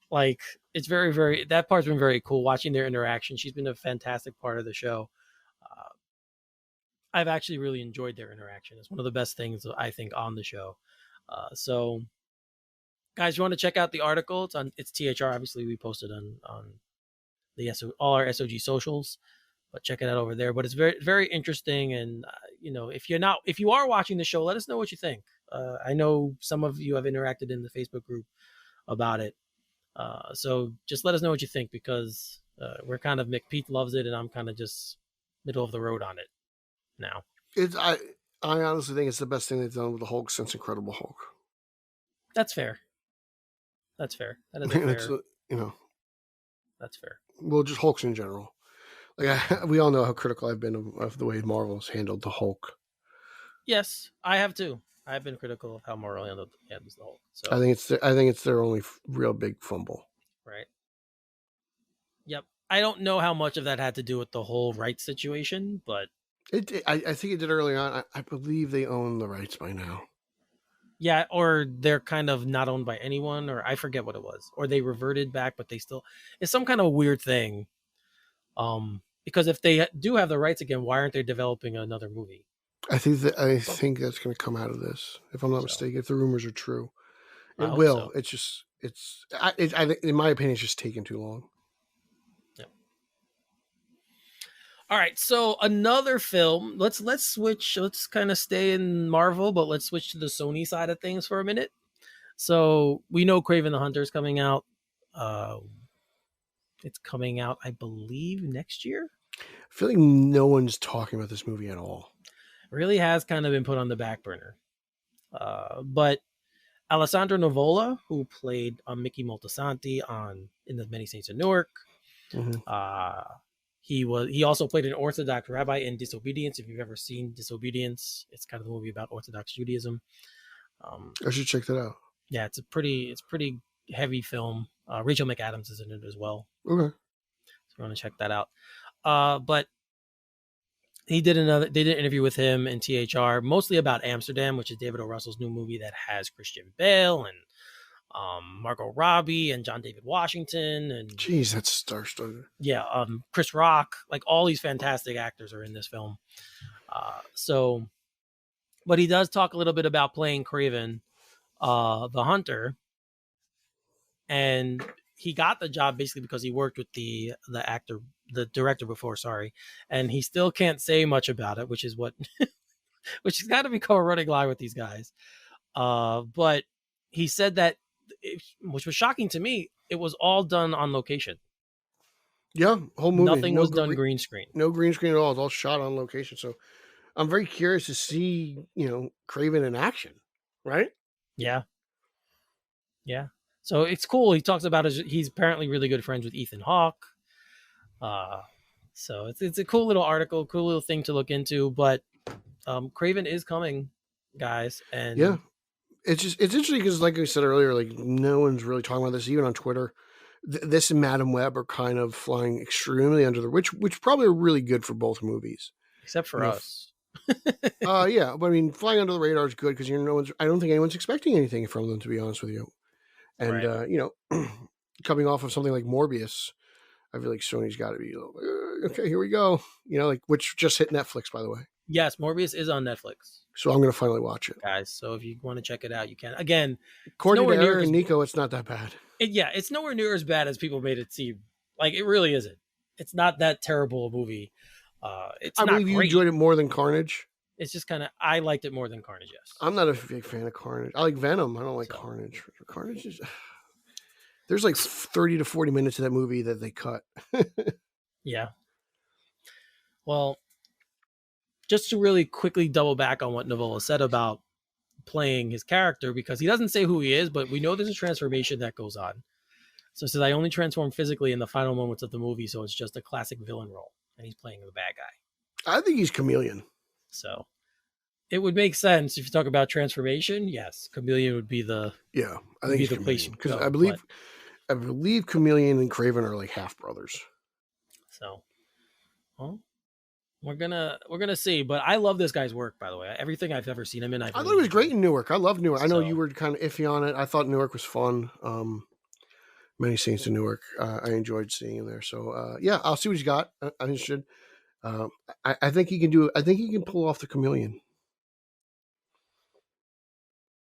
[SPEAKER 2] Like, it's very, very, that part's been very cool watching their interaction. She's been a fantastic part of the show. I've actually really enjoyed their interaction. It's one of the best things I think on the show. So guys, you want to check out the article? It's THR. Obviously we posted on the all our SOG socials, but check it out over there. But it's very, very interesting. And if you are watching the show, let us know what you think. I know some of you have interacted in the Facebook group about it. So just let us know what you think, because we're kind of, Pete loves it and I'm kind of just middle of the road on it now.
[SPEAKER 1] I honestly think it's the best thing they've done with the Hulk since Incredible Hulk.
[SPEAKER 2] That's fair. That is fair. That's fair.
[SPEAKER 1] Well, just Hulks in general. Like we all know how critical I've been of the way Marvel's handled the Hulk.
[SPEAKER 2] Yes, I have too. I've been critical of how Marvel handles the Hulk. So
[SPEAKER 1] I think it's their only real big fumble.
[SPEAKER 2] Right. Yep. I don't know how much of that had to do with the whole rights situation, but
[SPEAKER 1] I think it did early on. I believe they own the rights by now.
[SPEAKER 2] Yeah, or they're kind of not owned by anyone, or I forget what it was, or they reverted back, but they still, it's some kind of weird thing. Because if they do have the rights again, why aren't they developing another movie?
[SPEAKER 1] I think that's going to come out of this, if I'm not mistaken. If the rumors are true, it will. So. In my opinion, it's just taking too long.
[SPEAKER 2] Yep. All right, so another film. Let's switch. Let's kind of stay in Marvel, but let's switch to the Sony side of things for a minute. So we know Kraven the Hunter is coming out. It's coming out, I believe, next year.
[SPEAKER 1] I feel like no one's talking about this movie at all.
[SPEAKER 2] Really has kind of been put on the back burner. But Alessandro Nivola, who played Mickey Moltisanti in The Many Saints of Newark, he also played an Orthodox rabbi in Disobedience. If you've ever seen Disobedience, it's kind of a movie about Orthodox Judaism.
[SPEAKER 1] I should check that out.
[SPEAKER 2] Yeah, it's pretty heavy film. Rachel McAdams is in it as well.
[SPEAKER 1] Okay.
[SPEAKER 2] So you want to check that out. But they did an interview with him in THR, mostly about Amsterdam, which is David O. Russell's new movie that has Christian Bale and Margot Robbie and John David Washington and
[SPEAKER 1] jeez, that's star-studded.
[SPEAKER 2] Yeah, Chris Rock, like all these fantastic actors are in this film. But he does talk a little bit about playing Craven, the hunter, and he got the job basically because he worked with the director before, and he still can't say much about it, which has got to become a running line with these guys. But he said that, which was shocking to me, it was all done on location.
[SPEAKER 1] Yeah, whole movie.
[SPEAKER 2] Nothing was done green screen.
[SPEAKER 1] No green screen at all. It's all shot on location. So I'm very curious to see, Craven in action, right?
[SPEAKER 2] Yeah. Yeah. So it's cool. He talks about he's apparently really good friends with Ethan Hawke. So it's a cool little article, cool little thing to look into. But Craven is coming, guys. And
[SPEAKER 1] yeah, it's interesting because, like I said earlier, like no one's really talking about this, even on Twitter. This and Madam Web are kind of flying extremely under the which probably are really good for both movies,
[SPEAKER 2] except for us.
[SPEAKER 1] Yeah, but I mean, flying under the radar is good because I don't think anyone's expecting anything from them, to be honest with you. And right. Coming off of something like Morbius, I feel like Sony's got to be okay. Here we go. Which just hit Netflix, by the way.
[SPEAKER 2] Yes, Morbius is on Netflix.
[SPEAKER 1] So I'm going to finally watch it,
[SPEAKER 2] guys. So if you want to check it out, you can. Again,
[SPEAKER 1] according to Eric and Nico, it's not that bad.
[SPEAKER 2] It's nowhere near as bad as people made it seem. Like, it really isn't. It's not that terrible a movie. I believe you enjoyed
[SPEAKER 1] it more than Carnage.
[SPEAKER 2] It's just kind of, I liked it more than Carnage. Yes,
[SPEAKER 1] I'm not a big fan of Carnage. I like Venom. I don't like Carnage. Carnage is. There's like 30 to 40 minutes of that movie that they cut.
[SPEAKER 2] Yeah. Well, just to really quickly double back on what Nivola said about playing his character, because he doesn't say who he is, but we know there's a transformation that goes on. So he says, I only transform physically in the final moments of the movie, so it's just a classic villain role, and he's playing the bad guy.
[SPEAKER 1] I think he's Chameleon.
[SPEAKER 2] So it would make sense if you talk about transformation. Yes, Chameleon would be the
[SPEAKER 1] I think he's the place, because I believe Chameleon and Craven are like half brothers.
[SPEAKER 2] So, well, we're gonna see. But I love this guy's work, by the way. Everything I've ever seen him in, I thought
[SPEAKER 1] he was great in Newark. I love Newark. I know you were kind of iffy on it. I thought Newark was fun. Many Saints in Newark. I enjoyed seeing him there. So I'll see what he's got. I'm interested. I think he can do it. I think he can pull off the Chameleon.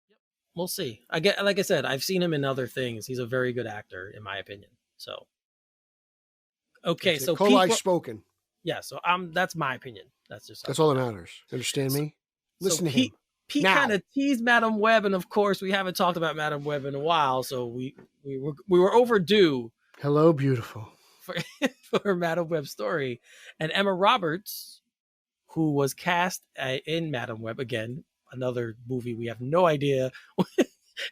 [SPEAKER 2] Yep, we'll see. Like I said, I've seen him in other things. He's a very good actor, in my opinion. So, okay, so
[SPEAKER 1] I've spoken.
[SPEAKER 2] Yeah, so that's my opinion. That's
[SPEAKER 1] all that matters. Understand me? Listen to him.
[SPEAKER 2] Pete kind of teased Madam Web, and of course, we haven't talked about Madam Web in a while, so we were overdue.
[SPEAKER 1] Hello, beautiful.
[SPEAKER 2] For Madam Web's story. And Emma Roberts, who was cast in Madam Web, again, another movie we have no idea what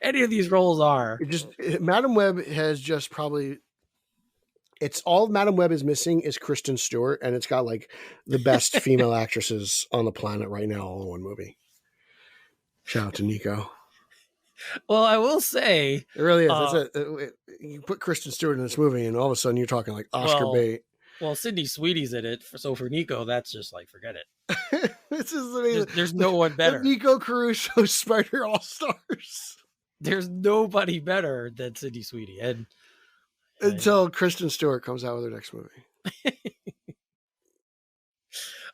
[SPEAKER 2] any of these roles are.
[SPEAKER 1] Madam Web has just probably... It's all Madam Web is missing is Kristen Stewart, and it's got like the best female actresses on the planet right now all in one movie. Shout out to Nico.
[SPEAKER 2] Well, I will say
[SPEAKER 1] it really is. You put Kristen Stewart in this movie, and all of a sudden you're talking like Oscar bait.
[SPEAKER 2] Well, Sydney Sweetie's in it, so for Nico, that's just like forget it.
[SPEAKER 1] This is amazing.
[SPEAKER 2] There's no one better.
[SPEAKER 1] Nico Caruso Spider All Stars.
[SPEAKER 2] There's nobody better than Sydney Sweetie, and
[SPEAKER 1] until Kristen Stewart comes out with her next movie.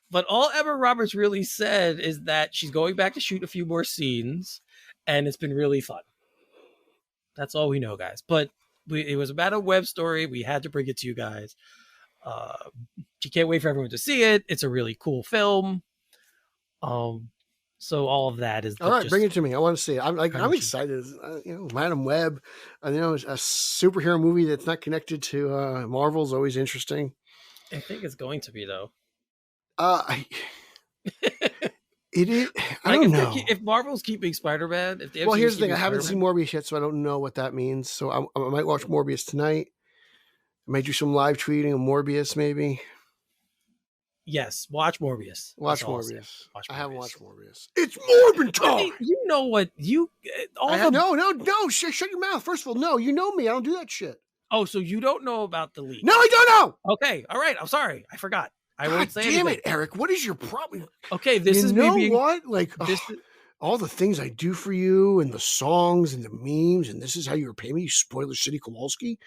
[SPEAKER 2] But all Emma Roberts really said is that she's going back to shoot a few more scenes, and it's been really fun. That's all we know, guys. But it was about a web story. We had to bring it to you guys. She can't wait for everyone to see it. It's a really cool film. So all of that is
[SPEAKER 1] All right,
[SPEAKER 2] just,
[SPEAKER 1] bring it to me. I want to see it. I'm
[SPEAKER 2] Punisher.
[SPEAKER 1] excited. Madam Web. A superhero movie that's not connected to Marvel is always interesting.
[SPEAKER 2] I think it's going to be though.
[SPEAKER 1] It is. I
[SPEAKER 2] Like
[SPEAKER 1] don't know.
[SPEAKER 2] if Marvel's keeping Spider-Man, if the
[SPEAKER 1] Well,
[SPEAKER 2] MCU
[SPEAKER 1] here's
[SPEAKER 2] is
[SPEAKER 1] the thing. I
[SPEAKER 2] keeping
[SPEAKER 1] haven't seen
[SPEAKER 2] Spider-Man-
[SPEAKER 1] Morbius yet, so I don't know what that means. So I might watch Morbius tonight. I might do some live tweeting of Morbius, maybe.
[SPEAKER 2] Yes, watch Morbius.
[SPEAKER 1] Watch
[SPEAKER 2] That's all I'll say.
[SPEAKER 1] Morbius.
[SPEAKER 2] Watch
[SPEAKER 1] I haven't
[SPEAKER 2] Morbius.
[SPEAKER 1] watched Morbius. It's Morbin
[SPEAKER 2] I
[SPEAKER 1] time.
[SPEAKER 2] mean, you know what you all
[SPEAKER 1] I
[SPEAKER 2] the
[SPEAKER 1] had, no. Shut your mouth. First of all, no. You know me. I don't do that shit.
[SPEAKER 2] Oh, so you don't know about the leak?
[SPEAKER 1] No, I don't know.
[SPEAKER 2] Okay, all right. I'm sorry, I forgot. I
[SPEAKER 1] God
[SPEAKER 2] won't say
[SPEAKER 1] damn
[SPEAKER 2] anything.
[SPEAKER 1] it, Eric. What is your problem?
[SPEAKER 2] Okay, this
[SPEAKER 1] you
[SPEAKER 2] is
[SPEAKER 1] know
[SPEAKER 2] me being.
[SPEAKER 1] what? Like
[SPEAKER 2] This,
[SPEAKER 1] all the things I do for you, and the songs, and the memes, and this is how you repay me, you spoiler city Kowalski.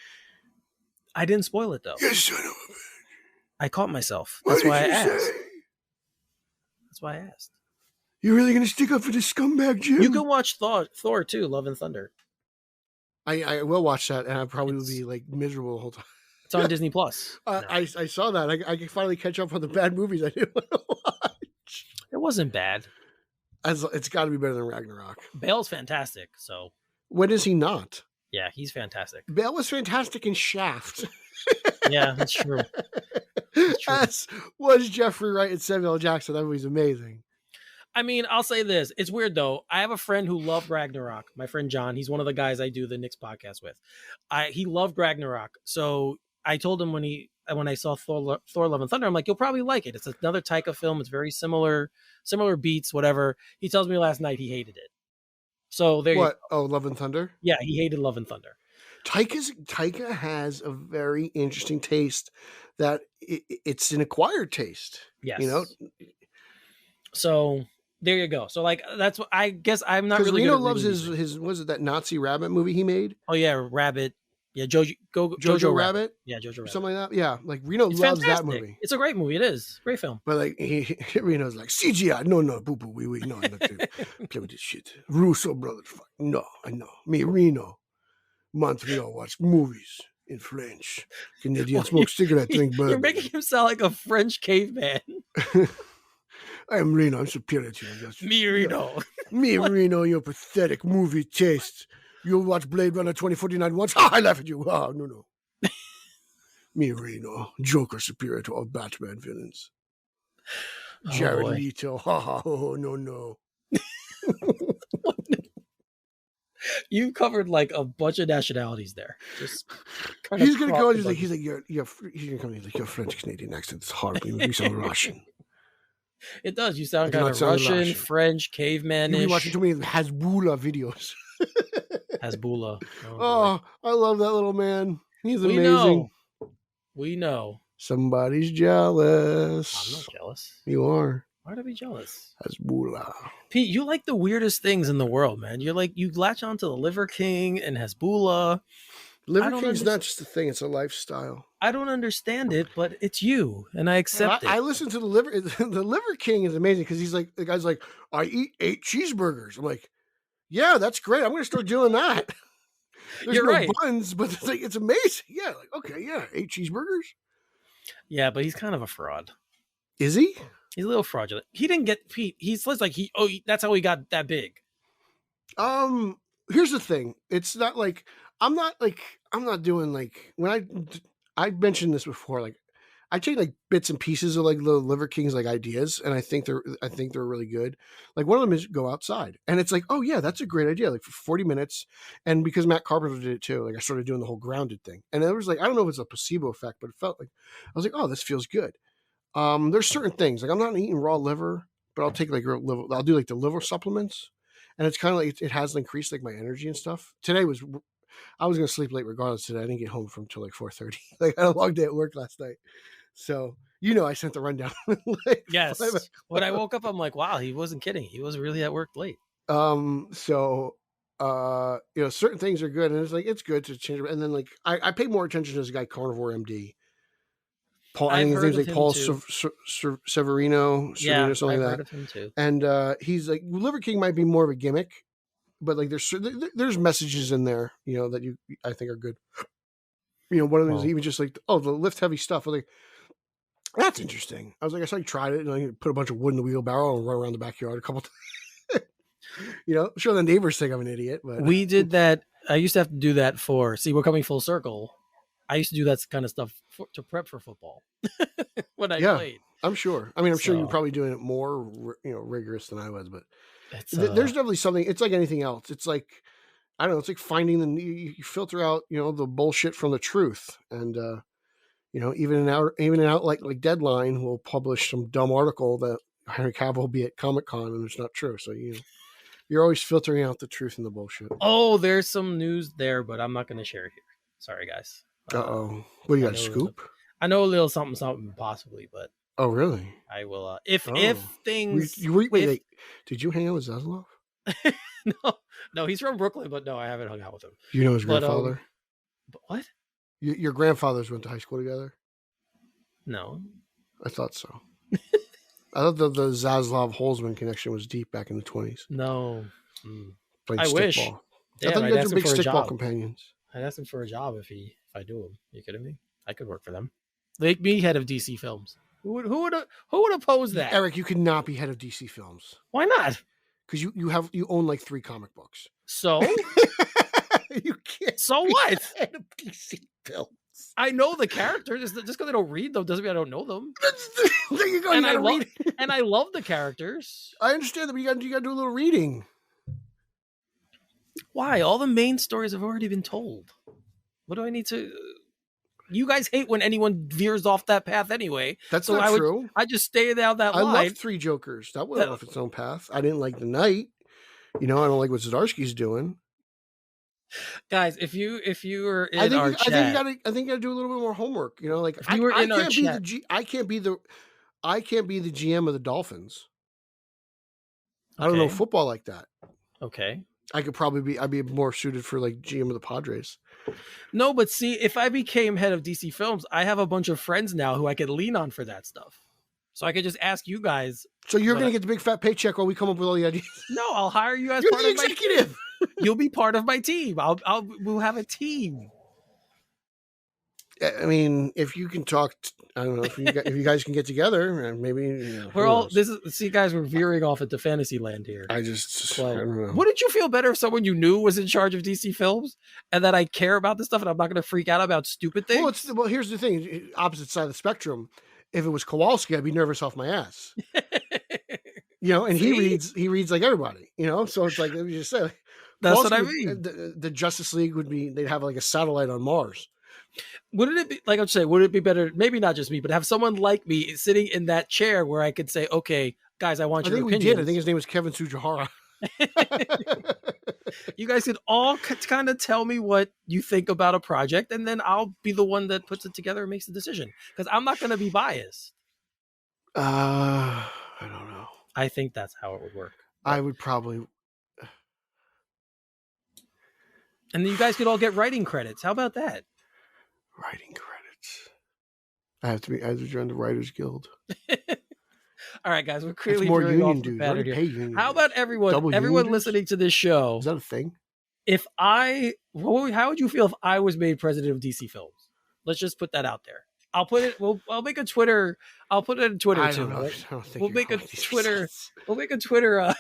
[SPEAKER 2] I didn't spoil it though.
[SPEAKER 1] You son of a bitch.
[SPEAKER 2] I caught myself.
[SPEAKER 1] What
[SPEAKER 2] That's why I
[SPEAKER 1] did you
[SPEAKER 2] asked.
[SPEAKER 1] say?
[SPEAKER 2] That's why I asked.
[SPEAKER 1] You really gonna stick up for this scumbag, Jim?
[SPEAKER 2] You can watch Thor too, Love and Thunder.
[SPEAKER 1] I will watch that, and I probably will
[SPEAKER 2] It's-
[SPEAKER 1] be like miserable the whole time.
[SPEAKER 2] It's on Disney Plus. now.
[SPEAKER 1] I saw that. I can finally catch up on the bad movies I didn't want to watch.
[SPEAKER 2] It wasn't bad.
[SPEAKER 1] It's got to be better than Ragnarok.
[SPEAKER 2] Bale's fantastic. So
[SPEAKER 1] When is he not?
[SPEAKER 2] yeah, he's fantastic.
[SPEAKER 1] Bale was fantastic in Shaft.
[SPEAKER 2] Yeah, that's true. true.
[SPEAKER 1] As was Jeffrey Wright and Samuel L. Jackson. That movie's amazing.
[SPEAKER 2] I mean, I'll say this. It's weird though. I have a friend who loved Ragnarok. My friend John. He's one of the guys I do the Knicks podcast with. He loved Ragnarok. So I told him when I saw Thor Love and Thunder, I'm like, you'll probably like it. It's another Taika film. It's very similar beats, whatever. He tells me last night he hated it. So there.
[SPEAKER 1] What? Oh, Love and Thunder?
[SPEAKER 2] Yeah, he hated Love and Thunder.
[SPEAKER 1] Taika has a very interesting taste that it's an acquired taste.
[SPEAKER 2] Yes.
[SPEAKER 1] You know?
[SPEAKER 2] So there you go. So like that's what I guess I'm not
[SPEAKER 1] Because
[SPEAKER 2] really.
[SPEAKER 1] Reno
[SPEAKER 2] good at
[SPEAKER 1] loves
[SPEAKER 2] reading music.
[SPEAKER 1] his was it that Nazi rabbit movie he made?
[SPEAKER 2] Oh yeah, Rabbit. Yeah,
[SPEAKER 1] Jojo Rabbit?
[SPEAKER 2] Yeah, Jojo Rabbit.
[SPEAKER 1] Something like that. Yeah. Like Reno
[SPEAKER 2] It's
[SPEAKER 1] loves
[SPEAKER 2] fantastic.
[SPEAKER 1] that movie.
[SPEAKER 2] It's a great movie. It is great film.
[SPEAKER 1] But like Reno's like CGI, no, boo boo, we no, I'm not gonna play with this shit. Russo brothers, fuck. No, I know. Me, Reno, Montreal, watch movies in French. Canadian smoke cigarette, drink
[SPEAKER 2] You're
[SPEAKER 1] bourbon.
[SPEAKER 2] making him sound like a French caveman.
[SPEAKER 1] I am Reno. I'm superior to you. That's-
[SPEAKER 2] Me, Reno.
[SPEAKER 1] Me, Reno, your pathetic movie taste. You'll watch Blade Runner 2049 once. I laugh at you. Oh, no. Me, Reno, Joker superior to all Batman villains. Jared
[SPEAKER 2] boy.
[SPEAKER 1] Leto. Ha ha. Oh, no.
[SPEAKER 2] You covered like a bunch of nationalities there. Just
[SPEAKER 1] He's gonna go. He's like he's gonna come. He's like your French Canadian accent is horrible. You sound Russian.
[SPEAKER 2] It does. You sound
[SPEAKER 1] I do
[SPEAKER 2] kind
[SPEAKER 1] not
[SPEAKER 2] of
[SPEAKER 1] sound
[SPEAKER 2] Russian,
[SPEAKER 1] Russian.
[SPEAKER 2] French,
[SPEAKER 1] You've been
[SPEAKER 2] cavemanish.
[SPEAKER 1] watching too many Hasbulla videos.
[SPEAKER 2] Hasbulla. Oh, boy.
[SPEAKER 1] Oh, I love that little man. He's
[SPEAKER 2] we
[SPEAKER 1] amazing.
[SPEAKER 2] know. We know.
[SPEAKER 1] Somebody's
[SPEAKER 2] I'm
[SPEAKER 1] jealous.
[SPEAKER 2] not jealous.
[SPEAKER 1] You are
[SPEAKER 2] Why'd I be jealous?
[SPEAKER 1] Hasbulla.
[SPEAKER 2] Pete, you like the weirdest things in the world, man. You're like, you latch on to the Liver King and Hezbollah.
[SPEAKER 1] Liver
[SPEAKER 2] don't
[SPEAKER 1] King's
[SPEAKER 2] understand.
[SPEAKER 1] not just a thing; it's a lifestyle.
[SPEAKER 2] I don't understand it, but it's you, and I accept
[SPEAKER 1] I
[SPEAKER 2] it.
[SPEAKER 1] listen to the Liver. The Liver King is amazing because he's like the guy's like, I eat 8 cheeseburgers. I'm like, yeah, that's great. I'm gonna start doing that. There's
[SPEAKER 2] You're
[SPEAKER 1] no
[SPEAKER 2] right.
[SPEAKER 1] buns, but it's like it's amazing. Yeah, like okay, yeah, 8 cheeseburgers.
[SPEAKER 2] Yeah, but he's kind of a fraud.
[SPEAKER 1] Is he?
[SPEAKER 2] He's a little fraudulent. He didn't get Pete. He's like that's how he got that big.
[SPEAKER 1] Here's the thing. It's not like I'm not doing like when I mentioned this before. Like I take like bits and pieces of like the Liver King's like ideas, and I think they're really good. Like one of them is go outside, and it's like, oh yeah, that's a great idea. Like for 40 minutes, and because Matt Carpenter did it too, like I started doing the whole grounded thing, and it was like I don't know if it's a placebo effect, but it felt like I was like, oh, this feels good. There's certain things like I'm not eating raw liver, but I'll take like liver. I'll do like the liver supplements, and it's kind of like it has increased like my energy and stuff. Today was I was gonna sleep late regardless. Today I didn't get home from till like 4:30. Like I had a long day at work last night, so I sent the rundown. like
[SPEAKER 2] Yes.
[SPEAKER 1] 5 o'clock.
[SPEAKER 2] When I woke up, I'm like, wow, he wasn't kidding. He was really at work late.
[SPEAKER 1] So certain things are good, and it's like it's good to change. And then like I pay more attention to this guy Carnivore MD. Paul, I
[SPEAKER 2] I've
[SPEAKER 1] think his
[SPEAKER 2] heard
[SPEAKER 1] name's
[SPEAKER 2] of
[SPEAKER 1] like
[SPEAKER 2] him
[SPEAKER 1] Paul
[SPEAKER 2] too.
[SPEAKER 1] Severino,
[SPEAKER 2] Yeah,
[SPEAKER 1] something
[SPEAKER 2] I've
[SPEAKER 1] like
[SPEAKER 2] heard
[SPEAKER 1] that.
[SPEAKER 2] of him too.
[SPEAKER 1] And he's like Liver King might be more of a gimmick, but like there's messages in there, that I think are good. One of them is
[SPEAKER 2] Well.
[SPEAKER 1] even just like the lift heavy stuff. I was like, that's interesting. I was like, I tried it, and I put a bunch of wood in the wheelbarrow and run around the backyard a couple times. You know, I'm sure the neighbors think I'm an idiot, but
[SPEAKER 2] We did that. I used to have to do that we're coming full circle. I used to do that kind of stuff to prep for football when I
[SPEAKER 1] Yeah.
[SPEAKER 2] played.
[SPEAKER 1] I'm sure. I mean, I'm sure you're
[SPEAKER 2] So-
[SPEAKER 1] probably doing it more, rigorous than I was, but
[SPEAKER 2] It's,
[SPEAKER 1] there's definitely something. It's like anything else. It's like, I don't know. It's like finding you filter out, the bullshit from the truth. And, even an outlet like Deadline will publish some dumb article that Henry Cavill will be at Comic-Con and it's not true. So, you're always filtering out the truth and the bullshit.
[SPEAKER 2] oh, there's some news there, but I'm not going to share it here. Sorry, guys.
[SPEAKER 1] Uh-oh. What do you
[SPEAKER 2] I
[SPEAKER 1] got, a
[SPEAKER 2] know
[SPEAKER 1] scoop?
[SPEAKER 2] I know a little something possibly, but
[SPEAKER 1] Oh, really?
[SPEAKER 2] I will. If
[SPEAKER 1] Oh.
[SPEAKER 2] things,
[SPEAKER 1] Wait. Did you hang out with Zaslav?
[SPEAKER 2] no, he's from Brooklyn, but no, I haven't hung out with him.
[SPEAKER 1] You know his
[SPEAKER 2] But,
[SPEAKER 1] grandfather?
[SPEAKER 2] But what?
[SPEAKER 1] Your grandfathers went to high school together?
[SPEAKER 2] No.
[SPEAKER 1] I thought so. I thought the Zaslav Holzman connection was deep back in the 20s.
[SPEAKER 2] No. Mm.
[SPEAKER 1] Playing
[SPEAKER 2] I wish.
[SPEAKER 1] stickball.
[SPEAKER 2] Damn,
[SPEAKER 1] I thought
[SPEAKER 2] I'd
[SPEAKER 1] you guys
[SPEAKER 2] ask
[SPEAKER 1] were
[SPEAKER 2] him
[SPEAKER 1] big
[SPEAKER 2] for a
[SPEAKER 1] stickball
[SPEAKER 2] job.
[SPEAKER 1] companions.
[SPEAKER 2] I'd ask him for a job if I do him. You kidding me? I could work for them. Make me head of DC Films. Who would oppose that?
[SPEAKER 1] Eric, you could not be head of DC Films
[SPEAKER 2] Why not?
[SPEAKER 1] because you own like 3 comic books.
[SPEAKER 2] So
[SPEAKER 1] You can't.
[SPEAKER 2] so
[SPEAKER 1] be
[SPEAKER 2] what?
[SPEAKER 1] head of DC Films.
[SPEAKER 2] I know the characters. Just because I don't read them doesn't mean I don't know them.
[SPEAKER 1] There you go.
[SPEAKER 2] And
[SPEAKER 1] You
[SPEAKER 2] I
[SPEAKER 1] gotta
[SPEAKER 2] love
[SPEAKER 1] read.
[SPEAKER 2] and I love the characters.
[SPEAKER 1] I understand that, but you got to do a little reading.
[SPEAKER 2] Why? All the main stories have already been told. What do I need to? You guys hate when anyone veers off that path anyway.
[SPEAKER 1] That's
[SPEAKER 2] So
[SPEAKER 1] not
[SPEAKER 2] I would-
[SPEAKER 1] true.
[SPEAKER 2] I just stay down that
[SPEAKER 1] I
[SPEAKER 2] line.
[SPEAKER 1] loved Three Jokers. That went
[SPEAKER 2] Yeah.
[SPEAKER 1] off its own path. I didn't like The Night. I don't like what Zdarsky's doing.
[SPEAKER 2] Guys, if you were in
[SPEAKER 1] I think
[SPEAKER 2] our
[SPEAKER 1] you
[SPEAKER 2] chat,
[SPEAKER 1] gotta do a little bit more homework. Like
[SPEAKER 2] If you were in our chat-
[SPEAKER 1] I can't be the GM of the Dolphins. I don't know
[SPEAKER 2] Okay.
[SPEAKER 1] football like that.
[SPEAKER 2] okay.
[SPEAKER 1] I'd be more suited for like GM of the Padres.
[SPEAKER 2] No, but see, if I became head of DC Films, I have a bunch of friends now who I could lean on for that stuff. So I could just ask you guys.
[SPEAKER 1] So you're
[SPEAKER 2] But
[SPEAKER 1] gonna
[SPEAKER 2] I-
[SPEAKER 1] get the big fat paycheck while we come up with all the ideas.
[SPEAKER 2] No, I'll hire you as
[SPEAKER 1] You're
[SPEAKER 2] part
[SPEAKER 1] the
[SPEAKER 2] of my
[SPEAKER 1] executive.
[SPEAKER 2] You'll be part of my team. We'll have a team.
[SPEAKER 1] I mean, if you can talk, I don't know if you guys can get together, and maybe
[SPEAKER 2] We're all see, guys, we're veering off into fantasy land here.
[SPEAKER 1] I
[SPEAKER 2] Like,
[SPEAKER 1] don't know.
[SPEAKER 2] wouldn't you feel better if someone you knew was in charge of DC Films and that I care about this stuff and I'm not going to freak out about stupid things?
[SPEAKER 1] Well, here's the thing: opposite side of the spectrum. If it was Kowalski, I'd be nervous off my ass. And
[SPEAKER 2] See?
[SPEAKER 1] he reads like everybody. So it's like, let me just say,
[SPEAKER 2] That's what
[SPEAKER 1] Kowalski
[SPEAKER 2] I
[SPEAKER 1] would-
[SPEAKER 2] mean.
[SPEAKER 1] The Justice League they'd have like a satellite on Mars.
[SPEAKER 2] Wouldn't it be like I'm saying? Would it be better? Maybe not just me, but have someone like me sitting in that chair where I could say, "Okay, guys, I want
[SPEAKER 1] I
[SPEAKER 2] your
[SPEAKER 1] think we
[SPEAKER 2] opinions."
[SPEAKER 1] did. I think his name was Kevin Tsujihara.
[SPEAKER 2] You guys could all kind of tell me what you think about a project, and then I'll be the one that puts it together and makes the decision because I'm not going to be biased.
[SPEAKER 1] I don't know.
[SPEAKER 2] I think that's how it would work.
[SPEAKER 1] I would probably.
[SPEAKER 2] And then you guys could all get writing credits. How about that?
[SPEAKER 1] Writing credits. I have to join the Writers Guild.
[SPEAKER 2] All right, guys, we're
[SPEAKER 1] It's
[SPEAKER 2] clearly
[SPEAKER 1] more
[SPEAKER 2] veering
[SPEAKER 1] union
[SPEAKER 2] off the
[SPEAKER 1] dues.
[SPEAKER 2] pattern
[SPEAKER 1] Already
[SPEAKER 2] here.
[SPEAKER 1] pay union
[SPEAKER 2] How
[SPEAKER 1] dues.
[SPEAKER 2] about everyone
[SPEAKER 1] Double union dues?
[SPEAKER 2] listening to this show?
[SPEAKER 1] Is that a thing?
[SPEAKER 2] If how would you feel if I was made president of DC Films? Let's just put that out there. I'll put it. I'll make a Twitter. I'll put it in Twitter
[SPEAKER 1] I
[SPEAKER 2] too.
[SPEAKER 1] don't know.
[SPEAKER 2] right?
[SPEAKER 1] I don't think
[SPEAKER 2] We'll
[SPEAKER 1] you're
[SPEAKER 2] make a
[SPEAKER 1] going these
[SPEAKER 2] Twitter-
[SPEAKER 1] results.
[SPEAKER 2] We'll make a Twitter.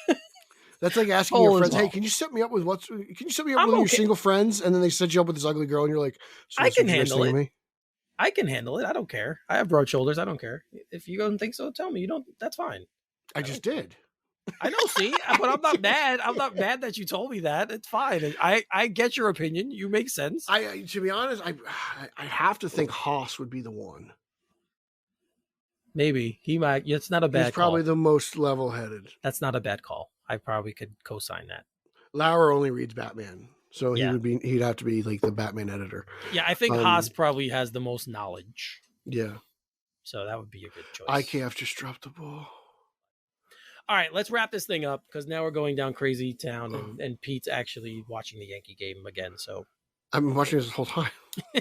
[SPEAKER 1] That's like asking
[SPEAKER 2] poll
[SPEAKER 1] your
[SPEAKER 2] as
[SPEAKER 1] friends, "Hey,
[SPEAKER 2] well.
[SPEAKER 1] can you set me up with Can you set me up
[SPEAKER 2] I'm
[SPEAKER 1] with your
[SPEAKER 2] okay.
[SPEAKER 1] single friends?" And then they set you up with this ugly girl, and you're like, "So
[SPEAKER 2] I
[SPEAKER 1] that's
[SPEAKER 2] can
[SPEAKER 1] what you guys
[SPEAKER 2] handle
[SPEAKER 1] think of
[SPEAKER 2] it.
[SPEAKER 1] me?"
[SPEAKER 2] I can handle it. I don't care. I have broad shoulders. I don't care. If you don't think so, tell me. You don't. That's fine.
[SPEAKER 1] I just did.
[SPEAKER 2] I know. See, but I'm not mad. I'm not mad that you told me that. It's fine. I get your opinion. You make sense.
[SPEAKER 1] To be honest, I have to think Haas would be the one.
[SPEAKER 2] Maybe he might. It's not a bad.
[SPEAKER 1] He's probably
[SPEAKER 2] call.
[SPEAKER 1] the most level-headed.
[SPEAKER 2] That's not a bad call. I probably could co-sign that.
[SPEAKER 1] Lauer only reads Batman, so
[SPEAKER 2] Yeah.
[SPEAKER 1] he'd have to be like the Batman editor.
[SPEAKER 2] Yeah, I think
[SPEAKER 1] Um,
[SPEAKER 2] Haas probably has the most knowledge,
[SPEAKER 1] Yeah,
[SPEAKER 2] so that would be a good choice.
[SPEAKER 1] IKF just dropped the ball.
[SPEAKER 2] All right, let's wrap this thing up because now we're going down crazy town, and Pete's actually watching the Yankee game again. So,
[SPEAKER 1] I've been watching this whole time.
[SPEAKER 2] all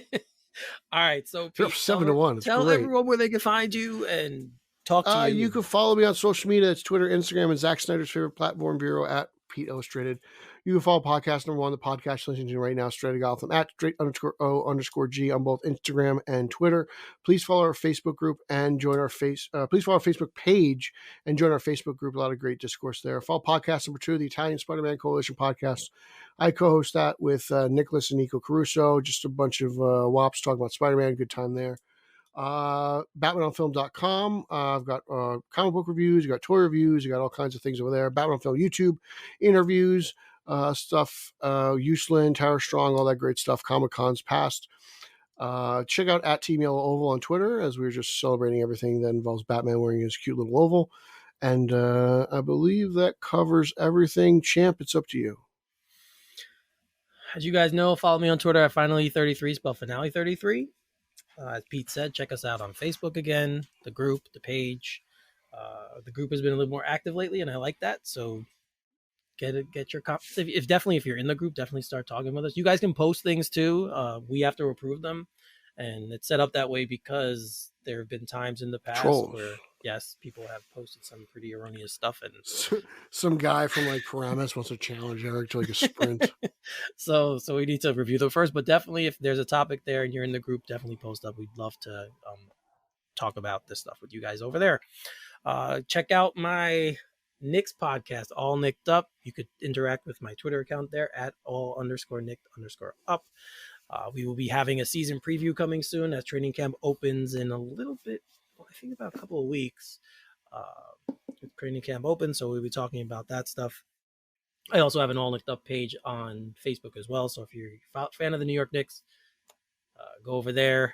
[SPEAKER 2] right, so
[SPEAKER 1] They're
[SPEAKER 2] Pete,
[SPEAKER 1] up 7-1. It's
[SPEAKER 2] Tell
[SPEAKER 1] great.
[SPEAKER 2] everyone where they can find you and talk to you.
[SPEAKER 1] You can follow me on social media. It's Twitter, Instagram, and Zack Snyder's favorite platform bureau at Pete Illustrated. You can follow podcast number one, the podcast listening to right now, Straight Outta Gotham, at straight_O_G on both Instagram and Twitter. Please follow our Facebook group and join our please follow our Facebook page and join our Facebook group. A lot of great discourse there. Follow podcast number two, the Italian Spider-Man Coalition podcast. I co-host that with Nicholas and Nico Caruso. Just a bunch of wops talking about Spider-Man. Good time there. BatmanOnFilm.com. I've got comic book reviews, you got toy reviews, you got all kinds of things over there. Batman on Film YouTube, interviews, stuff, Uslan, Tara Strong, all that great stuff, Comic Cons past. Check out at Team Yellow Oval on Twitter, as we were just celebrating everything that involves Batman wearing his cute little oval. And I believe that covers everything. Champ, it's up to you.
[SPEAKER 2] As you guys know, follow me on Twitter at Finally33, spell Finale33. As Pete said, check us out on Facebook again, the group, the page. The group has been a little more active lately, and I like that. So get your comments. If you're in the group, definitely start talking with us. You guys can post things too. We have to approve them, and it's set up that way because there have been times in the past
[SPEAKER 1] Trolls.
[SPEAKER 2] where yes, people have posted some pretty erroneous stuff, and
[SPEAKER 1] some guy from like Paramus wants to challenge Eric to like a sprint.
[SPEAKER 2] so we need to review them first. But definitely, if there's a topic there and you're in the group, definitely post up. We'd love to talk about this stuff with you guys over there. Check out my Knicks podcast, All Nicked Up. You could interact with my Twitter account there at all_nicked_up. We will be having a season preview coming soon as training camp opens in a little bit. I think about a couple of weeks. Training camp open, so we'll be talking about that stuff. I also have an All Nicked Up page on Facebook as well. So if you're a fan of the New York Knicks, go over there,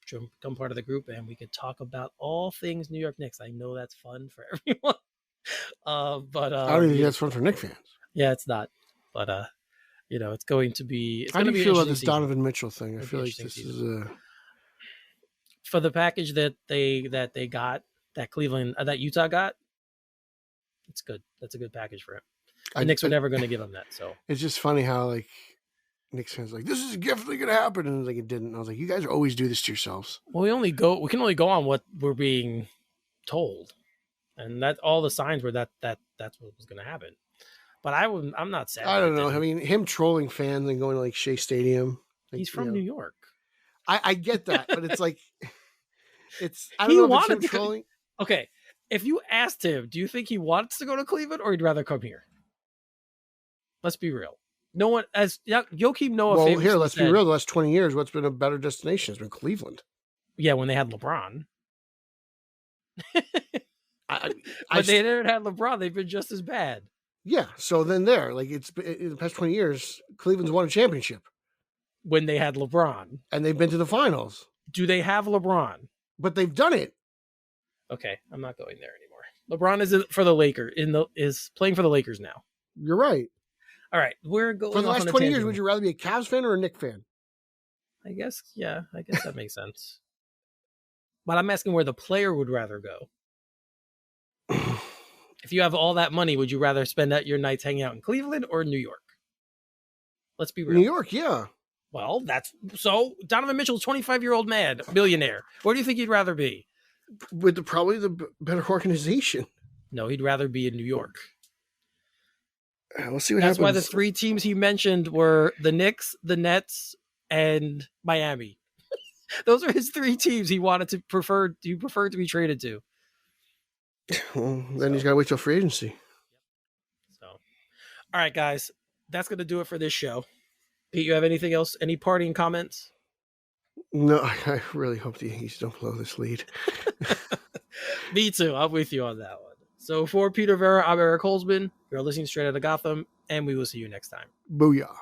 [SPEAKER 2] become part of the group, and we could talk about all things New York Knicks. I know that's fun for everyone, but
[SPEAKER 1] I don't even think that's fun for Knicks fans.
[SPEAKER 2] Yeah, it's not. But it's going to be.
[SPEAKER 1] How do you feel about this Donovan Mitchell thing? I feel like this is
[SPEAKER 2] for the package that they got, that Utah got. It's good. That's a good package for him. The Knicks were never going to give him that. So
[SPEAKER 1] it's just funny how like Knicks fans like, this is definitely going to happen, and like it didn't. I was like, you guys always do this to yourselves.
[SPEAKER 2] Well, we can only go on what we're being told, and that all the signs were that's what was going to happen. But I'm not sad.
[SPEAKER 1] I don't know. I mean, him trolling fans and going to like Shea Stadium. Like,
[SPEAKER 2] he's from New York.
[SPEAKER 1] I get that, but it's like I don't know if it's him trolling.
[SPEAKER 2] Okay, if you asked him, do you think he wants to go to Cleveland or he'd rather come here? Let's be real. No one, as Joakim Noah.
[SPEAKER 1] Well, here, let's be real. The last 20 years, what's been a better destination has been Cleveland.
[SPEAKER 2] Yeah, when they had LeBron.
[SPEAKER 1] But
[SPEAKER 2] they didn't have LeBron. They've been just as bad.
[SPEAKER 1] Yeah, so then it's in the past 20 years, Cleveland's won a championship.
[SPEAKER 2] When they had LeBron.
[SPEAKER 1] And they've been to the finals.
[SPEAKER 2] Do they have LeBron?
[SPEAKER 1] But they've done it.
[SPEAKER 2] Okay, I'm not going there anymore. LeBron is for the Lakers, is playing for the Lakers now.
[SPEAKER 1] You're right.
[SPEAKER 2] All right, we're going
[SPEAKER 1] for the last 20 years. Would you rather be a Cavs fan or a Knicks fan?
[SPEAKER 2] I guess that makes sense. But I'm asking where the player would rather go. If you have all that money, would you rather spend your nights hanging out in Cleveland or New York? Let's be real.
[SPEAKER 1] New York, yeah.
[SPEAKER 2] Well, so Donovan Mitchell's 25-year-old man, millionaire. Where do you think he'd rather be?
[SPEAKER 1] With probably the better organization.
[SPEAKER 2] No, he'd rather be in New York.
[SPEAKER 1] We'll see what happens.
[SPEAKER 2] That's why the three teams he mentioned were the Knicks, the Nets, and Miami. Those are his three teams he preferred to be traded to.
[SPEAKER 1] Well, then he's got to wait till free agency.
[SPEAKER 2] So, all right, guys, that's going to do it for this show. Pete, you have anything else? Any parting comments?
[SPEAKER 1] No, I really hope the Yankees don't blow this lead.
[SPEAKER 2] Me too. I'm with you on that one. So for Peter Vera, I'm Eric Holzman. You're listening Straight Outta Gotham, and we will see you next time.
[SPEAKER 1] Booyah.